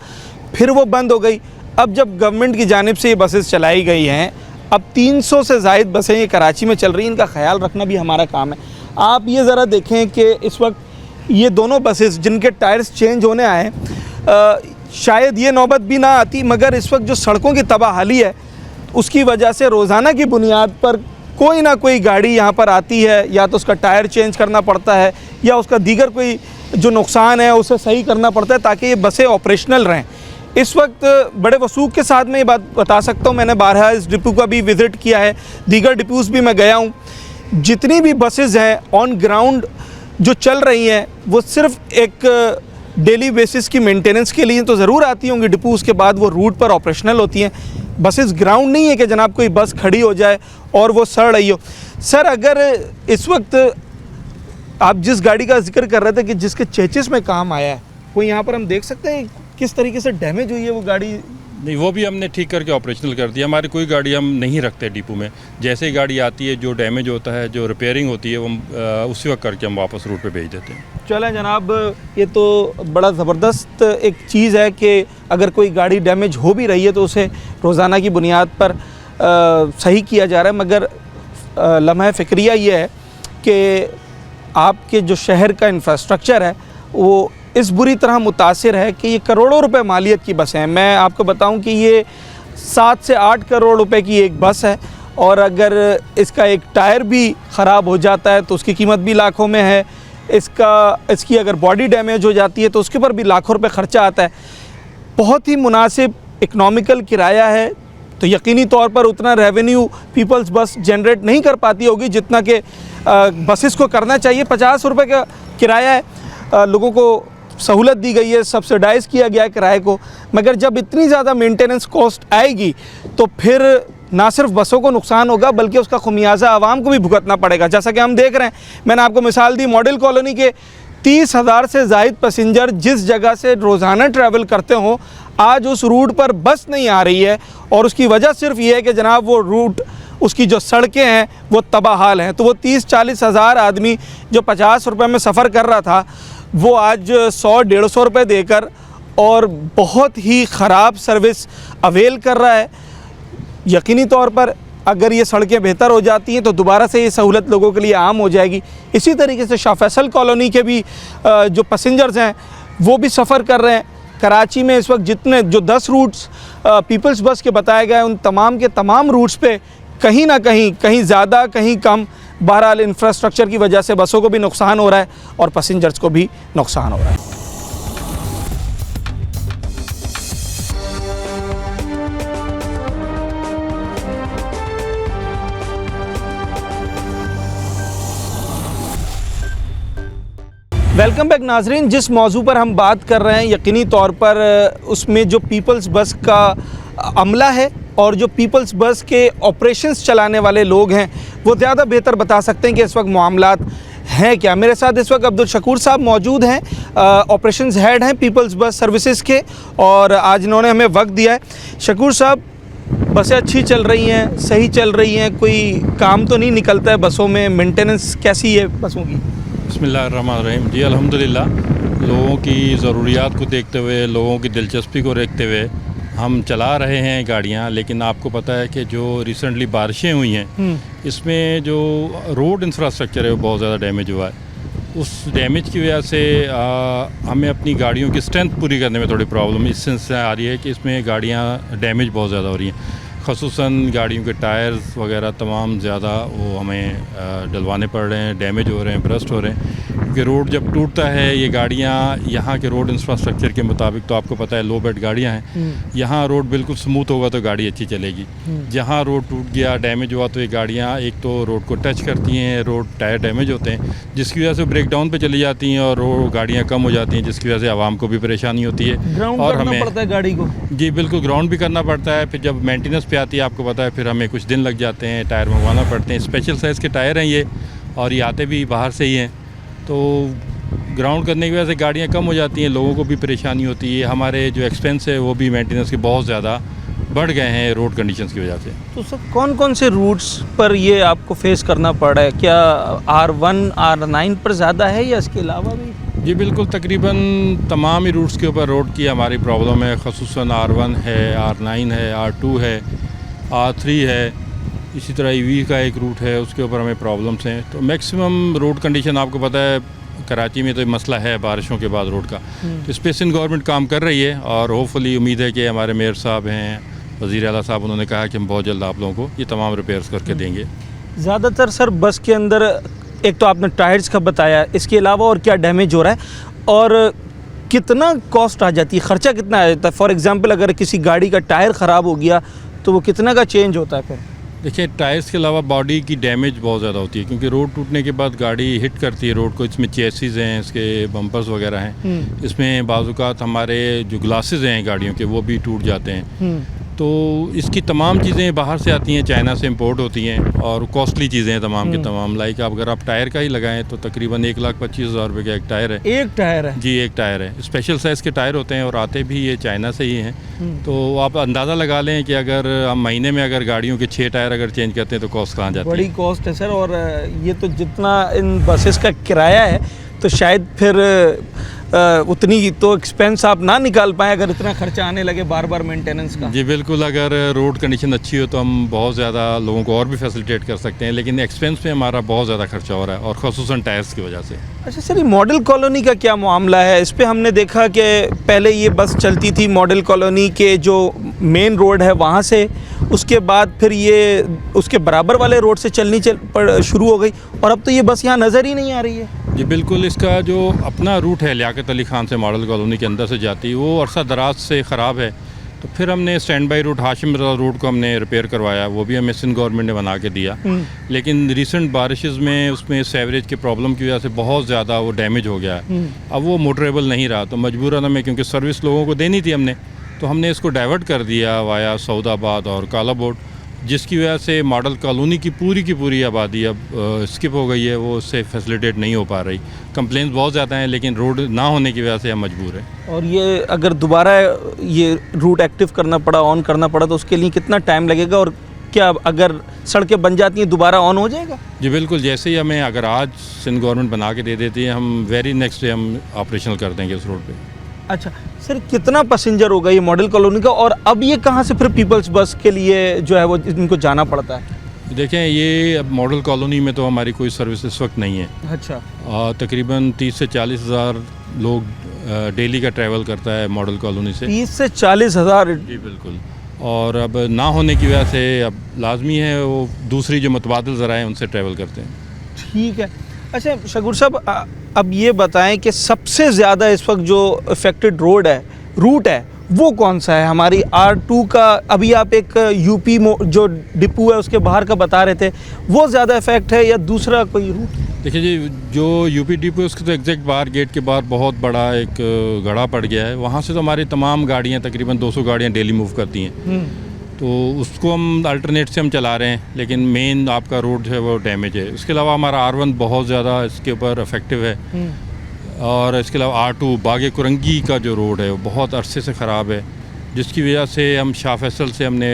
फिर वो बंद हो गई। अब जब गवर्नमेंट की जानिब से ये बसेस चलाई गई हैं, अब 300 से ज़ायद बसें ये कराची में चल रही हैं, इनका ख्याल रखना भी हमारा काम है। आप ये ज़रा देखें कि इस वक्त ये दोनों बसेस जिनके टायर्स चेंज होने आए, शायद ये नौबत भी ना आती, मगर इस वक्त जो सड़कों की तबाहाली है उसकी वजह से रोज़ाना की बुनियाद पर कोई ना कोई गाड़ी यहाँ पर आती है, या तो उसका टायर चेंज करना पड़ता है या उसका दीगर कोई जो नुकसान है उसे सही करना पड़ता है ताकि ये बसें ऑपरेशनल रहें। इस वक्त बड़े वसूख के साथ मैं ये बात बता सकता हूँ, मैंने बारहा इस डिपो का भी विज़िट किया है, दीगर डिपोस भी मैं गया हूँ। जितनी भी बसेज़ हैं ऑन ग्राउंड जो चल रही हैं वो सिर्फ एक डेली बेसिस की मेंटेनेंस के लिए तो ज़रूर आती होंगी डिपो, उसके बाद वो रूट पर ऑपरेशनल होती हैं। बसेस ग्राउंड नहीं है कि जनाब कोई बस खड़ी हो जाए और वो सड़ रही हो। सर, अगर इस वक्त आप जिस गाड़ी का जिक्र कर रहे थे कि जिसके चेचिस में काम आया है, वो यहाँ पर हम देख सकते हैं किस तरीके से डैमेज हुई है वो गाड़ी? नहीं, वो भी हमने ठीक करके ऑपरेशनल कर दिया। हमारी कोई गाड़ी हम नहीं रखते डिपो में, जैसे ही गाड़ी आती है जो डैमेज होता है, जो रिपेयरिंग होती है, वो उसी वक्त करके हम वापस रूट पे भेज देते हैं। चलें जनाब, ये तो बड़ा ज़बरदस्त एक चीज़ है कि अगर कोई गाड़ी डैमेज हो भी रही है तो उसे रोज़ाना की बुनियाद पर सही किया जा रहा है। मगर लम्हा फ़िक्रिया ये है कि आपके जो शहर का इंफ्रास्ट्रक्चर है वो इस बुरी तरह मुतासिर है कि ये करोड़ों रुपए मालियत की बसें हैं। मैं आपको बताऊं कि ये 7 से 8 करोड़ रुपए की एक बस है और अगर इसका एक टायर भी ख़राब हो जाता है तो उसकी कीमत भी लाखों में है। इसकी अगर बॉडी डैमेज हो जाती है तो उसके ऊपर भी लाखों रुपए ख़र्चा आता है। बहुत ही मुनासिब इकनॉमिकल किराया है, तो यकीनी तौर पर उतना रेवेन्यू पीपल्स बस जनरेट नहीं कर पाती होगी जितना कि बसेस को करना चाहिए। 50 रुपये का किराया है, लोगों को सहूलत दी गई है, सब्सिडाइज़ किया गया है किराए को, मगर जब इतनी ज़्यादा मेंटेनेंस कॉस्ट आएगी तो फिर ना सिर्फ बसों को नुकसान होगा बल्कि उसका खुमियाजा आवाम को भी भुगतना पड़ेगा। जैसा कि हम देख रहे हैं, मैंने आपको मिसाल दी मॉडल कॉलोनी के 30,000 से ज़ायद पैसेंजर जिस जगह से रोज़ाना ट्रैवल करते हों, आज उस रूट पर बस नहीं आ रही है और उसकी वजह सिर्फ ये है कि जनाब वो रूट, उसकी जो सड़कें हैं वो तबाहाल हैं। तो वो 30-40 हज़ार आदमी जो 50 रुपये में सफ़र कर रहा था वो आज 100-150 रुपये देकर और बहुत ही ख़राब सर्विस अवेल कर रहा है। यकीनी तौर पर अगर ये सड़कें बेहतर हो जाती हैं तो दोबारा से ये सहूलत लोगों के लिए आम हो जाएगी। इसी तरीके से शाह फैसल कॉलोनी के भी जो पैसेंजर्स हैं वो भी सफ़र कर रहे हैं। कराची में इस वक्त जितने जो 10 रूट्स पीपल्स बस के बताए गए उन तमाम के तमाम रूट्स पे कहीं ना कहीं ज़्यादा कहीं कम, बहरहाल इंफ्रास्ट्रक्चर की वजह से बसों को भी नुकसान हो रहा है और पैसेंजर्स को भी नुकसान हो रहा है। वेलकम बैक नाजरीन। जिस मौजू पर हम बात कर रहे हैं यकीनी तौर पर उसमें जो पीपल्स बस का अमला है और जो पीपल्स बस के ऑपरेशंस चलाने वाले लोग हैं वो ज़्यादा बेहतर बता सकते हैं कि इस वक्त मामलात हैं क्या। मेरे साथ इस वक्त अब्दुल शकूर साहब मौजूद हैं, ऑपरेशंस हेड हैं पीपल्स बस सर्विसेज के, और आज इन्होंने हमें वक्त दिया है। शकूर साहब, बसें अच्छी चल रही हैं, सही चल रही हैं, कोई काम तो नहीं निकलता है बसों में? मेंटेनेंस कैसी है बसों की? बिस्मिल्लाहिर्रहमानिर्रहीम। जी अल्हम्दुलिल्लाह, लोगों की ज़रूरियात को देखते हुए, लोगों की दिलचस्पी को देखते हुए हम चला रहे हैं गाड़ियाँ। लेकिन आपको पता है कि जो रिसेंटली बारिशें हुई हैं इसमें जो रोड इंफ्रास्ट्रक्चर है वो बहुत ज़्यादा डैमेज हुआ है। उस डैमेज की वजह से हमें अपनी गाड़ियों की स्ट्रेंथ पूरी करने में थोड़ी प्रॉब्लम इस सेंस से आ रही है कि इसमें गाड़ियाँ डैमेज बहुत ज़्यादा हो रही हैं। ख़ुसूसन गाड़ियों के टायर्स वगैरह तमाम ज़्यादा वो हमें डलवाने पड़ रहे हैं, डैमेज हो रहे हैं, ब्रस्ट हो रहे हैं। क्योंकि रोड जब टूटता है, ये गाड़ियाँ यहाँ के रोड इंफ्रास्ट्रक्चर के मुताबिक तो आपको पता है लो बेड गाड़ियाँ हैं, यहाँ रोड बिल्कुल स्मूथ होगा तो गाड़ी अच्छी चलेगी। जहाँ रोड टूट गया, डैमेज हुआ, तो ये गाड़ियाँ एक तो रोड को टच करती हैं, रोड टायर डैमेज होते हैं जिसकी वजह से ब्रेक डाउन पर चली जाती हैं और रोड गाड़ियाँ कम हो जाती हैं जिसकी वजह से आवाम को भी परेशानी होती है और हमें पड़ता है गाड़ी को। जी बिल्कुल, ग्राउंड भी करना पड़ता है। फिर जब मेंटेनेंस पे आती है आपको पता है फिर हमें कुछ दिन लग जाते हैं, टायर मंगवाना पड़ते हैं। स्पेशल साइज़ के टायर हैं ये और ये आते भी बाहर से ही हैं, तो ग्राउंड करने की वजह से गाड़ियाँ कम हो जाती हैं, लोगों को भी परेशानी होती है। हमारे जो एक्सपेंस है वो भी मेंटेनेंस के बहुत ज़्यादा बढ़ गए हैं रोड कंडीशंस की वजह से। तो सर कौन कौन से रूट्स पर ये आपको फेस करना पड़ रहा है? क्या R1 R9 पर ज़्यादा है या इसके अलावा भी? जी बिल्कुल, तकरीबन तमाम ही रूट्स के ऊपर रोड की हमारी प्रॉब्लम है। ख़ुसूसन R1 है, R9 है, R2 है, R3 है, इसी तरह EV का एक रूट है, उसके ऊपर हमें प्रॉब्लम्स हैं। तो मैक्सिमम रोड कंडीशन आपको पता है कराची में तो मसला है बारिशों के बाद रोड का, तो इस पर सिंध गवर्नमेंट काम कर रही है और होपफुली उम्मीद है कि हमारे मेयर साहब हैं, वज़ीर आला साहब, उन्होंने कहा कि हम बहुत जल्द आप लोगों को ये तमाम रिपेयर्स करके देंगे। ज़्यादातर सर बस के अंदर एक तो आपने टायर्स का बताया, इसके अलावा और क्या डैमेज हो रहा है और कितना कॉस्ट आ जाती है, ख़र्चा कितना आ जाता है? फॉर एग्ज़ाम्पल अगर किसी गाड़ी का टायर ख़राब हो गया तो वो कितना का चेंज होता है? फिर देखिए, टायर्स के अलावा बॉडी की डैमेज बहुत ज़्यादा होती है क्योंकि रोड टूटने के बाद गाड़ी हिट करती है रोड को। इसमें चेसिस हैं, इसके बम्पर्स वगैरह हैं, इसमें बाज़-औक़ात हमारे जो ग्लासेस हैं गाड़ियों के वो भी टूट जाते हैं। तो इसकी तमाम चीज़ें बाहर से आती हैं, चाइना से इंपोर्ट होती हैं और कॉस्टली चीज़ें हैं तमाम की तमाम। लाइक अगर आप टायर का ही लगाएं तो तकरीबन 1,25,000 रुपये का एक टायर है। एक टायर है? जी, एक टायर है। स्पेशल साइज़ के टायर होते हैं और आते भी ये चाइना से ही हैं। तो आप अंदाज़ा लगा लें कि अगर हम महीने में अगर गाड़ियों के 6 टायर अगर चेंज करते हैं तो कॉस्ट कहाँ जाती है? बड़ी कॉस्ट है सर। और ये तो जितना इन बसेस का किराया है तो शायद फिर उतनी तो एक्सपेंस आप ना निकाल पाएँ अगर इतना खर्चा आने लगे बार बार मेंटेनेंस का। जी बिल्कुल, अगर रोड कंडीशन अच्छी हो तो हम बहुत ज़्यादा लोगों को और भी फैसिलिटेट कर सकते हैं, लेकिन एक्सपेंस पे हमारा बहुत ज़्यादा खर्चा हो रहा है और ख़ुसूसन टायर्स की वजह से। अच्छा सर, ये मॉडल कॉलोनी का क्या मामला है? इस पर हमने देखा कि पहले ये बस चलती थी मॉडल कॉलोनी के जो मेन रोड है वहाँ से, उसके बाद फिर ये उसके बराबर वाले रोड से चलनी शुरू हो गई और अब तो ये बस यहाँ नज़र ही नहीं आ रही है। जी बिल्कुल, इसका जो अपना रूट है लियाकत अली खान से मॉडल कॉलोनी के अंदर से जाती, वो अरसा दराज से ख़राब है। तो फिर हमने stand by route Hashim Raza route को हमने रिपेयर करवाया, वो भी हमें सिंध गवर्नमेंट ने बना के दिया। लेकिन रिसेंट बारिशेस में उसमें सेवरेज के प्रॉब्लम की वजह से बहुत ज़्यादा वो डैमेज हो गया है। अब वो मोटरेबल नहीं रहा, तो मजबूरन हमें, क्योंकि सर्विस लोगों को देनी थी हमने, तो हमने इसको डाइवर्ट कर दिया वाया सऊदाबाद और काला बोर्ड जिसकी वजह से मॉडल कॉलोनी की पूरी आबादी अब स्किप हो गई है, वो उससे फैसिलिटेट नहीं हो पा रही। कंप्लेंट्स बहुत ज़्यादा हैं, लेकिन रोड ना होने की वजह से हम मजबूर हैं। और ये अगर दोबारा ये रूट एक्टिव करना पड़ा, ऑन करना पड़ा, तो उसके लिए कितना टाइम लगेगा, और क्या अगर सड़कें बन जाती हैं दोबारा ऑन हो जाएगा? जी बिल्कुल, जैसे ही हमें अगर आज सिंध गवर्नमेंट बना के दे देती है, हम वेरी नेक्स्ट डे हम ऑपरेशनल कर देंगे उस रोड पे। अच्छा सर, कितना पैसेंजर होगा ये मॉडल कॉलोनी का, और अब ये कहाँ से फिर पीपल्स बस के लिए जो है वो इनको जाना पड़ता है? देखें, ये अब मॉडल कॉलोनी में तो हमारी कोई सर्विस इस वक्त नहीं है। अच्छा। तकरीबन 30 से 40 हज़ार लोग डेली का ट्रैवल करता है मॉडल कॉलोनी से। 30 से 40 हज़ार? जी बिल्कुल। और अब ना होने की वजह से अब लाजमी है वो दूसरी जो मुतबादिल ज़राए उनसे ट्रैवल करते हैं। ठीक है। अच्छा शगुर साहब, अब ये बताएं कि सबसे ज़्यादा इस वक्त जो अफेक्टेड रूट है वो कौन सा है? हमारी R2 का, अभी आप एक यूपी जो डिपो है उसके बाहर का बता रहे थे, वो ज़्यादा इफेक्ट है या दूसरा कोई रूट? देखिए जी, जो यूपी डिपो है उसके तो एग्जैक्ट बाहर गेट के बाहर बहुत बड़ा एक गड़ा पड़ गया है। वहाँ से तो हमारी तमाम गाड़ियाँ, तकरीबन 200 गाड़ियाँ डेली मूव करती हैं, तो उसको हम अल्टरनेट से हम चला रहे हैं, लेकिन मेन आपका रोड जो है वो डैमेज है। इसके अलावा हमारा R1 बहुत ज़्यादा इसके ऊपर अफेक्टिव है, और इसके अलावा R2 बागे कुरंगी का जो रोड है वो बहुत अरसे से ख़राब है, जिसकी वजह से हम शाह फैसल से हमने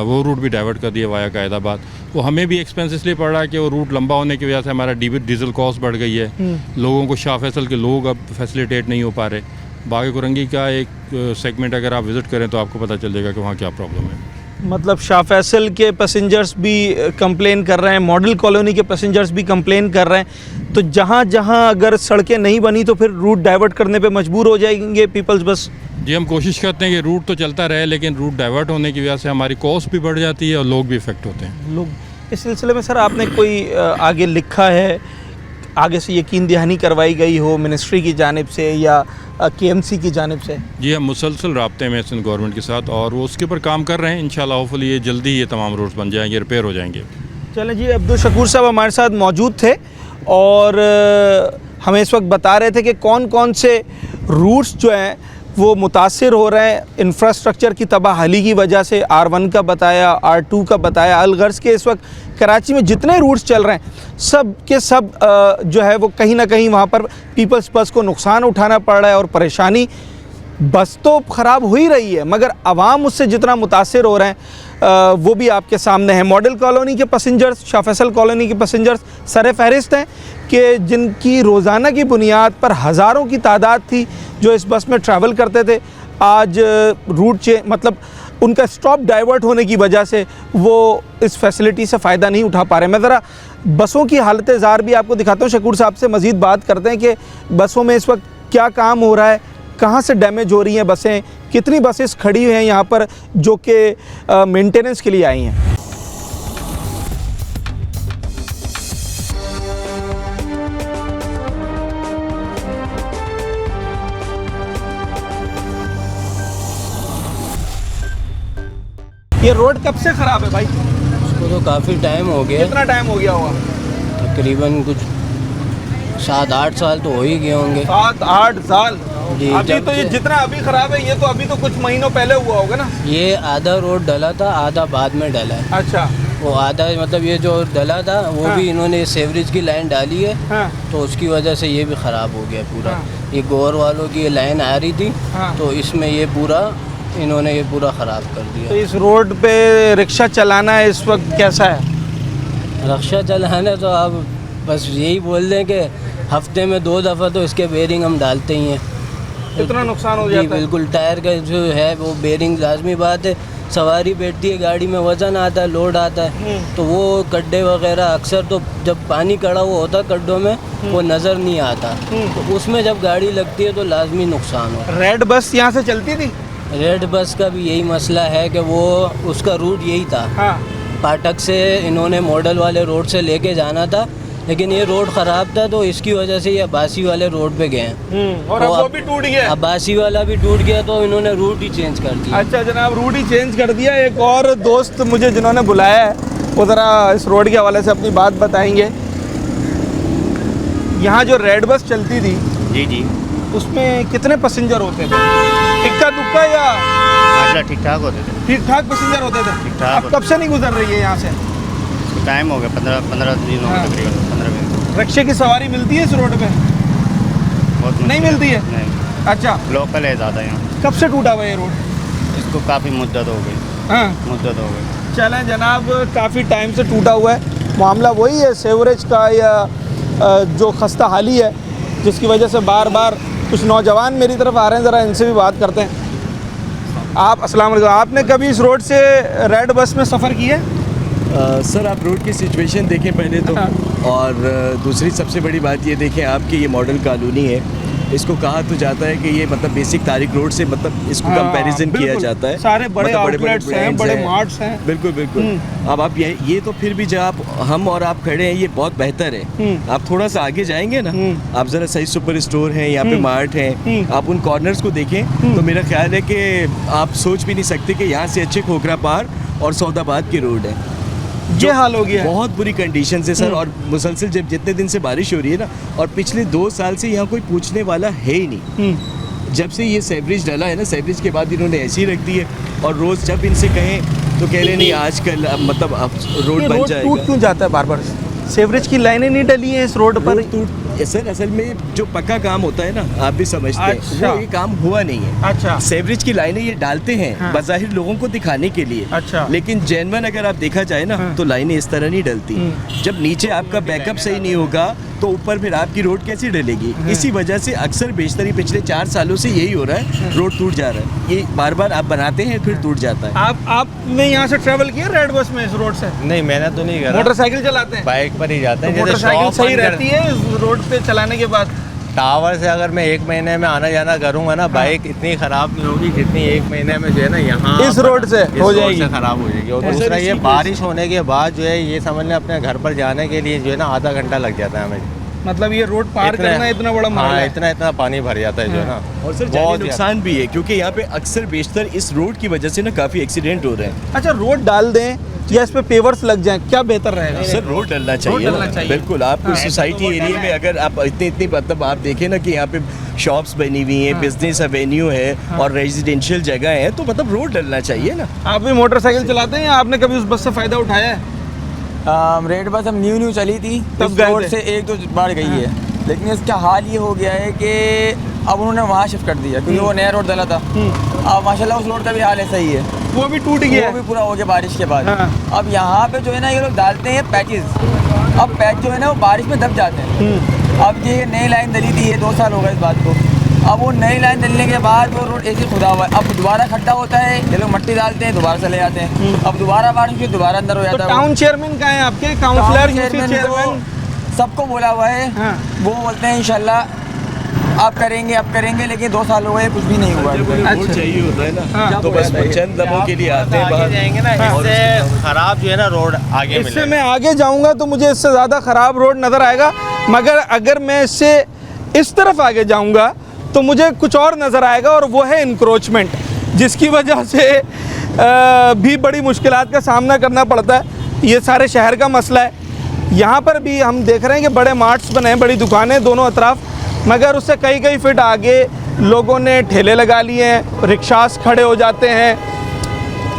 वो रूट भी डाइवर्ट कर दिया वाया कायदाबाद। वो हमें भी एक्सपेंस इसलिए पड़ रहा है कि वो रूट लंबा होने की वजह से हमारा डीजल कॉस्ट बढ़ गई है। लोगों को शाह फैसल के लोग अब फैसिलिटेट नहीं हो पा रहे। बागे कुरंगी का एक सेगमेंट अगर आप विज़िट करें तो आपको पता चल जाएगा कि वहाँ क्या प्रॉब्लम है। मतलब शाह फैसल के पैसेंजर्स भी कंप्लेन कर रहे हैं, मॉडल कॉलोनी के पैसेंजर्स भी कंप्लेन कर रहे हैं, तो जहाँ जहाँ अगर सड़कें नहीं बनी तो फिर रूट डाइवर्ट करने पे मजबूर हो जाएंगे पीपल्स बस? जी, हम कोशिश करते हैं कि रूट तो चलता रहे, लेकिन रूट डाइवर्ट होने की वजह से हमारी कॉस्ट भी बढ़ जाती है और लोग भी इफेक्ट होते हैं। लोग इस सिलसिले में सर आपने कोई आगे लिखा है, आगे से यकीन दहानी करवाई गई हो मिनिस्ट्री की जानिब से या KMC की जानिब से? जी, हम मुसलसल राब्ते में सिंध गवर्नमेंट के साथ, और वो उसके ऊपर काम कर रहे हैं। इंशाल्लाह होपफुली ये जल्दी ये तमाम रोड्स बन जाएंगे, रिपेयर हो जाएंगे। चलें जी, अब्दुल शकूर साहब हमारे साथ मौजूद थे और हमें इस वक्त बता रहे थे कि कौन कौन से रूट्स जो हैं वो मुतासिर हो रहे हैं इंफ्रास्ट्रक्चर की तबाहली की वजह से। R1 का बताया, R2 का बताया। अलगर्ज के इस वक्त कराची में जितने रूट्स चल रहे हैं सब के सब जो है वो कहीं ना कहीं वहाँ पर पीपल्स बस को नुकसान उठाना पड़ रहा है, और परेशानी बस तो ख़राब हो ही रही है मगर आवाम उससे जितना मुतासिर हो रहे हैं वो भी आपके सामने है। मॉडल कॉलोनी के पैसेंजर्स, शाह फैसल कॉलोनी के पैसेंजर्स सर फहरिस्त हैं कि जिनकी रोज़ाना की बुनियाद पर हज़ारों की तादाद थी जो इस बस में ट्रैवल करते थे। आज रूट मतलब उनका स्टॉप डाइवर्ट होने की वजह से वो इस फैसिलिटी से फ़ायदा नहीं उठा पा रहे। मैं ज़रा बसों की हालत ज़ार भी आपको दिखाता हूँ। शकूर साहब से मज़ीद बात करते हैं कि बसों में इस वक्त क्या काम हो रहा है, कहाँ से डैमेज हो रही हैं बसें, कितनी बसेस खड़ी हुई हैं यहाँ पर जो कि मेंटेनेंस के लिए आई हैं। ये रोड कब से ख़राब है भाई? उसको तो काफ़ी टाइम हो गया। कितना टाइम हो गया होगा? तकरीबन कुछ 7-8 साल तो हो ही गए होंगे। 7-8 साल? अभी तो ये से जितना अभी ख़राब है ये तो अभी तो कुछ महीनों पहले हुआ होगा ना? ये आधा रोड डला था, आधा बाद में डला है। अच्छा। वो आधा मतलब ये जो डला था वो हाँ। भी इन्होंने सेवरेज की लाइन डाली है। हाँ। तो उसकी वजह से ये भी ख़राब हो गया पूरा। हाँ। ये गोर वालों की ये लाइन आ रही थी। हाँ। तो इसमें ये पूरा इन्होंने ये पूरा ख़राब कर दिया। तो इस रोड पे रिक्शा चलाना इस वक्त कैसा है? रिक्शा चलाना तो अब बस यही बोल दें कि हफ्ते में 2 दफ़ा तो इसके बेरिंग हम डालते ही हैं। कितना नुकसान हो जी जाता है? बिल्कुल, टायर का जो है वो बेरिंग लाजमी बात है। सवारी बैठती है गाड़ी में, वज़न आता है, लोड आता है, तो वो गड्ढे वगैरह अक्सर तो जब पानी कड़ा हुआ होता है गड्ढों में वो नज़र नहीं आता, तो उसमें जब गाड़ी लगती है तो लाजमी नुकसान हो। रेड बस यहाँ से चलती थी? रेड बस का भी यही मसला है कि वो उसका रूट यही था। हाँ। पाटक से इन्होंने मॉडल वाले रोड से लेके जाना था, लेकिन ये रोड ख़राब था तो इसकी वजह से ये अब्बासी वाले रोड पे गए हैं। और अब वो भी टूट गया? अब्बासी वाला भी टूट गया तो इन्होंने रूट ही चेंज कर दिया। अच्छा जनाब, रूट ही चेंज कर दिया। एक और दोस्त मुझे जिन्होंने बुलाया है वो ज़रा इस रोड के हवाले से अपनी बात बताएंगे। यहाँ जो रेड बस चलती थी जी जी, उसमें कितने पैसेंजर होते थे? इक्का दुक्का या माशाल्लाह ठीक ठाक होते थे, ठीक ठाक पैसेंजर होते थे? ठीक ठाक अब कब से नहीं गुजर रही है यहाँ से? टाइम हो गया 15 दिन हो गए तकरीबन 15 दिन। रिक्शे की सवारी मिलती है इस रोड पे? बहुत नहीं मिलती है? नहीं, अच्छा, लोकल है ज़्यादा यहाँ। कब से टूटा हुआ ये रोड? इसको काफ़ी मुद्दत हो गई, हाँ मुद्दत हो गई। चलें जनाब, काफ़ी टाइम से टूटा हुआ है। मामला वही है सेवरेज का या जो खस्ता हाली है, जिसकी वजह से बार बार कुछ नौजवान मेरी तरफ आ रहे हैं, ज़रा इनसे भी बात करते हैं। आप अस्सलाम वालेकुम, आपने कभी इस रोड से रेड बस में सफ़र किया है? सर आप रोड की सिचुएशन देखें पहले तो, और दूसरी सबसे बड़ी बात ये देखें आपकी ये मॉडल कॉलोनी है, इसको कहा तो जाता है कि ये मतलब बेसिक तारिक रोड से मतलब इसको कंपैरिजन किया जाता है। सारे बड़े मतलब आउटलेट्स हैं, बड़े मार्ट्स हैं। बिल्कुल बिल्कुल। अब आप ये तो फिर भी जब आप हम और आप खड़े हैं ये बहुत बेहतर है। आप थोड़ा सा आगे जाएंगे ना, आप ज़रा सही सुपर स्टोर हैं, यहाँ पे मार्ट हैं, आप उन कॉर्नर्स को देखें तो मेरा ख्याल है कि आप सोच भी नहीं सकते कि यहाँ से अच्छे खोखरा पार और सौदाबाद की रोड है। ये हाल हो गया है, बहुत बुरी कंडीशन है सर। और मुसलसल जब जितने दिन से बारिश हो रही है ना, और पिछले 2 साल से यहाँ कोई पूछने वाला है ही नहीं। जब से ये सेवरेज डला है ना, सेवरेज के बाद इन्होंने ऐसी रख दी है, और रोज़ जब इनसे कहें तो कह रहे नहीं आजकल मतलब अब रोड बन जाएगा। टूट क्यों जाता है बार बार? सेवरेज की लाइनें नहीं डली हैं इस रोड पर? सर असल में जो पक्का काम होता है ना, आप भी समझते हैं, अच्छा। वो ये काम हुआ नहीं है। अच्छा, सेवरेज की लाइनें ये डालते हैं हाँ। बज़ाहिर लोगों को दिखाने के लिए। अच्छा, लेकिन जेन्युइन अगर आप देखा जाए ना, तो लाइनें इस तरह नहीं डलती। जब नीचे आपका बैकअप सही नहीं होगा तो ऊपर फिर आपकी रोड कैसे डलेगी? इसी वजह से अक्सर बेशतरी पिछले 4 सालों से यही हो रहा है, रोड टूट जा रहा है। ये बार बार आप बनाते हैं फिर टूट जाता है। आपने यहाँ से ट्रेवल किया रेड बस में इस रोड से? नहीं, मैंने तो नहीं करा। मोटरसाइकिल चलाते हैं? बाइक पर ही जाते हैं। तो मोटरसाइकिल सही रहती है इस रोड पे चलाने के बाद? टावर से अगर मैं 1 महीने में आना जाना करूंगा ना, बाइक इतनी खराब नहीं होगी जितनी 1 महीने में जो है ना यहाँ इस रोड से हो जाएगी, खराब हो जाएगी। और दूसरा ये बारिश होने के बाद जो है ये समझ लें अपने घर पर जाने के लिए जो है ना आधा घंटा लग जाता है हमें। मतलब ये रोड पार करना इतना बड़ा मामला है? इतना पानी भर जाता है जो है ना। और सर बहुत नुकसान भी है, क्योंकि यहाँ पे अक्सर बेशतर इस रोड की वजह से ना काफ़ी एक्सीडेंट हो रहे हैं। अच्छा, रोड डाल दें या इस पे पेवर्स लग जाएं, क्या बेहतर रहेगा? सर रोड डलना चाहिए, बिल्कुल। आपको सोसाइटी एरिया में अगर आप इतनी मतलब आप देखें ना कि यहाँ पे शॉप्स बनी हुई हैं, बिजनेस एवेन्यू है और रेजिडेंशियल जगह है, तो मतलब रोड डलना चाहिए ना। आप भी मोटरसाइकिल चलाते हैं या आपने कभी उस बस से फ़ायदा उठाया है? रेड बस हम न्यू चली थी तब रोड से 1-2 बार गई है, लेकिन इसका हाल ये हो गया है कि अब उन्होंने वहाँ शिफ्ट कर दिया क्योंकि वो नया रोड डला था। अब माशाल्लाह उस रोड का भी हाल ऐसा ही है, वो भी टूट गया, वो भी पूरा हो गया बारिश के बाद। अब यहाँ पे जो है ना ये लोग डालते हैं पैचेस, अब पैच जो है ना वो बारिश में दब जाते हैं। अब ये नई लाइन डली थी, ये 2 साल हो गए इस बात को। अब वो नई लाइन डलने के बाद वो रोड ऐसे खुदा हुआ है, अब दोबारा खड्डा होता है, ये लोग मट्टी डालते हैं, दोबारा चले जाते हैं। अब दोबारा बारिश हुई, दोबारा अंदर हो जाता है। टाउन चेयरमैन कहाँ है आपके? काउंसलर, चेयरमैन सबको बोला हुआ है, वो बोलते हैं इंशाल्लाह आप करेंगे, अब करेंगे, लेकिन 2 साल हो गए कुछ भी नहीं हुआ। रोड चाहिए होता है ना, तो बस चंद लम्हों के लिए आते हैं बाहर जाएंगे ना, इससे खराब जो है ना रोड आगे मिलेगा। इससे मैं आगे जाऊंगा तो मुझे इससे ज़्यादा ख़राब रोड नज़र आएगा, मगर अगर मैं इससे इस तरफ आगे जाऊंगा तो मुझे कुछ और नज़र आएगा, और वो है इंक्रोचमेंट, जिसकी वजह से भी बड़ी मुश्किलात का सामना करना पड़ता है। ये सारे शहर का मसला है। यहाँ पर भी हम देख रहे हैं कि बड़े मार्ट्स बने हैं, बड़ी दुकानें दोनों अतराफ, मगर उससे कई फीट आगे लोगों ने ठेले लगा लिए हैं, रिक्शास खड़े हो जाते हैं,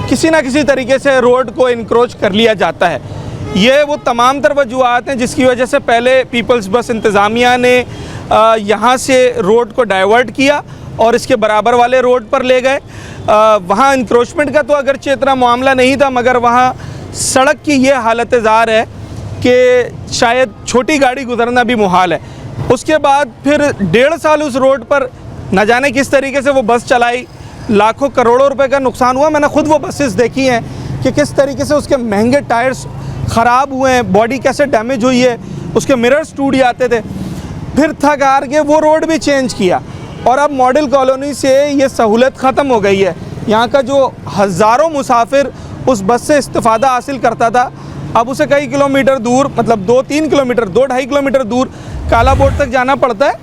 किसी ना किसी तरीके से रोड को इंक्रोच कर लिया जाता है। ये वो तमाम तर वजूहात हैं जिसकी वजह से पहले पीपल्स बस इंतज़ामिया ने यहाँ से रोड को डाइवर्ट किया और इसके बराबर वाले रोड पर ले गए। वहाँ इंक्रोचमेंट का तो अगरचे इतना मामला नहीं था, मगर वहाँ सड़क की ये हालत ज़ार है कि शायद छोटी गाड़ी गुजरना भी मुहाल है। उसके बाद फिर 1.5 साल उस रोड पर न जाने किस तरीके से वो बस चलाई, लाखों करोड़ों रुपए का नुकसान हुआ। मैंने खुद वो बसेस देखी हैं कि किस तरीके से उसके महंगे टायर्स ख़राब हुए हैं, बॉडी कैसे डैमेज हुई है, उसके मिरर्स टूट जाते थे। फिर थक हार के वो रोड भी चेंज किया, और अब मॉडल कॉलोनी से ये सहूलत ख़त्म हो गई है। यहाँ का जो हज़ारों मुसाफिर उस बस से इस्तिफ़ादा हासिल करता था, अब उसे कई किलोमीटर दूर, मतलब 2-3 किलोमीटर, 2-2.5 किलोमीटर दूर काला बोर्ड तक जाना पड़ता है,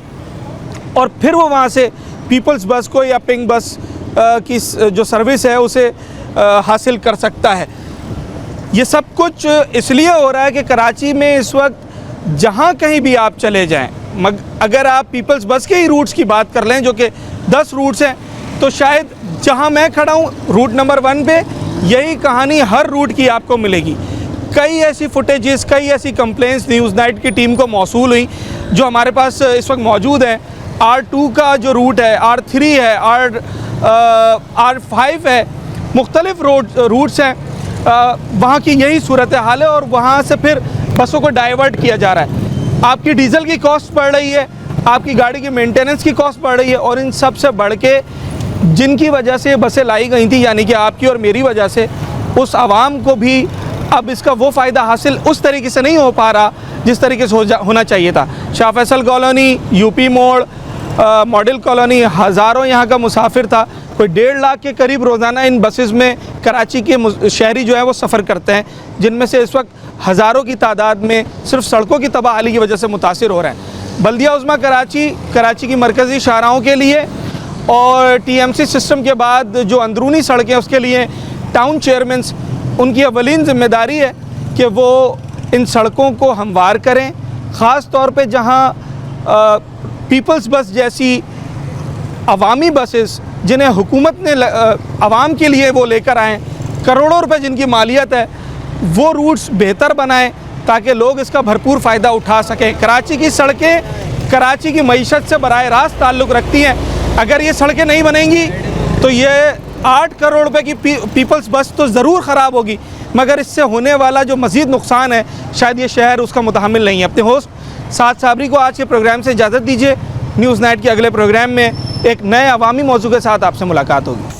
और फिर वो वहाँ से पीपल्स बस को या पिंक बस की जो सर्विस है उसे हासिल कर सकता है। ये सब कुछ इसलिए हो रहा है कि कराची में इस वक्त जहाँ कहीं भी आप चले जाएं, अगर आप पीपल्स बस के ही रूट्स की बात कर लें, जो कि 10 रूट्स हैं, तो शायद जहां मैं खड़ा हूं रूट नंबर 1 पे, यही कहानी हर रूट की आपको मिलेगी। कई ऐसी फुटेजेस, कई ऐसी कंप्लेंट्स न्यूज़ नाइट की टीम को मौसूल हुई जो हमारे पास इस वक्त मौजूद है। R2 का जो रूट है, R3 है, R5 है, मुख्तलिफ रूट्स हैं, वहाँ की यही सूरत हाल है और वहाँ से फिर बसों को डाइवर्ट किया जा रहा है। आपकी डीजल की कॉस्ट बढ़ रही है, आपकी गाड़ी की मेंटेनेंस की कॉस्ट बढ़ रही है, और इन सब से बढ़ के जिनकी वजह से बसें लाई गई थी, यानी कि आपकी और मेरी वजह से, उस आवाम को भी अब इसका वो फ़ायदा हासिल उस तरीके से नहीं हो पा रहा जिस तरीके से होना चाहिए था। शाह फैसल कॉलोनी, यूपी मोड़, मॉडल कॉलोनी, हज़ारों यहाँ का मुसाफिर था। कोई 1.5 लाख के करीब रोज़ाना इन बसेस में कराची के शहरी जो है वो सफ़र करते हैं, जिनमें से इस वक्त हज़ारों की तादाद में सिर्फ सड़कों की तबाही की वजह से मुतासिर हो रहे हैं। बल्दिया उज़्मा कराची की मरकज़ी शाहराहों के लिए और TMC सिस्टम के बाद जो अंदरूनी सड़कें उसके लिए टाउन चेयरमैन्स, उनकी अवलीन ज़िम्मेदारी है कि वो इन सड़कों को हमवार करें, ख़ास तौर पे जहाँ पीपल्स बस जैसी अवामी बसेस जिन्हें हुकूमत ने आवाम के लिए वो लेकर आएँ, करोड़ों रुपए जिनकी मालियत है, वो रूट्स बेहतर बनाएं ताकि लोग इसका भरपूर फ़ायदा उठा सकें। कराची की सड़कें कराची की मईशत से बराह रास्त ताल्लुक़ रखती हैं। अगर ये सड़कें नहीं बनेंगी तो ये 8 करोड़ रुपए की पीपल्स बस तो ज़रूर ख़राब होगी, मगर इससे होने वाला जो मज़ीद नुकसान है शायद ये शहर उसका मुतहम्मिल नहीं है। अपने होस्ट साद साबरी को आज के प्रोग्राम से इजाज़त दीजिए। न्यूज़ नाइट के अगले प्रोग्राम में एक नए अवामी मौजू के साथ आपसे मुलाकात होगी।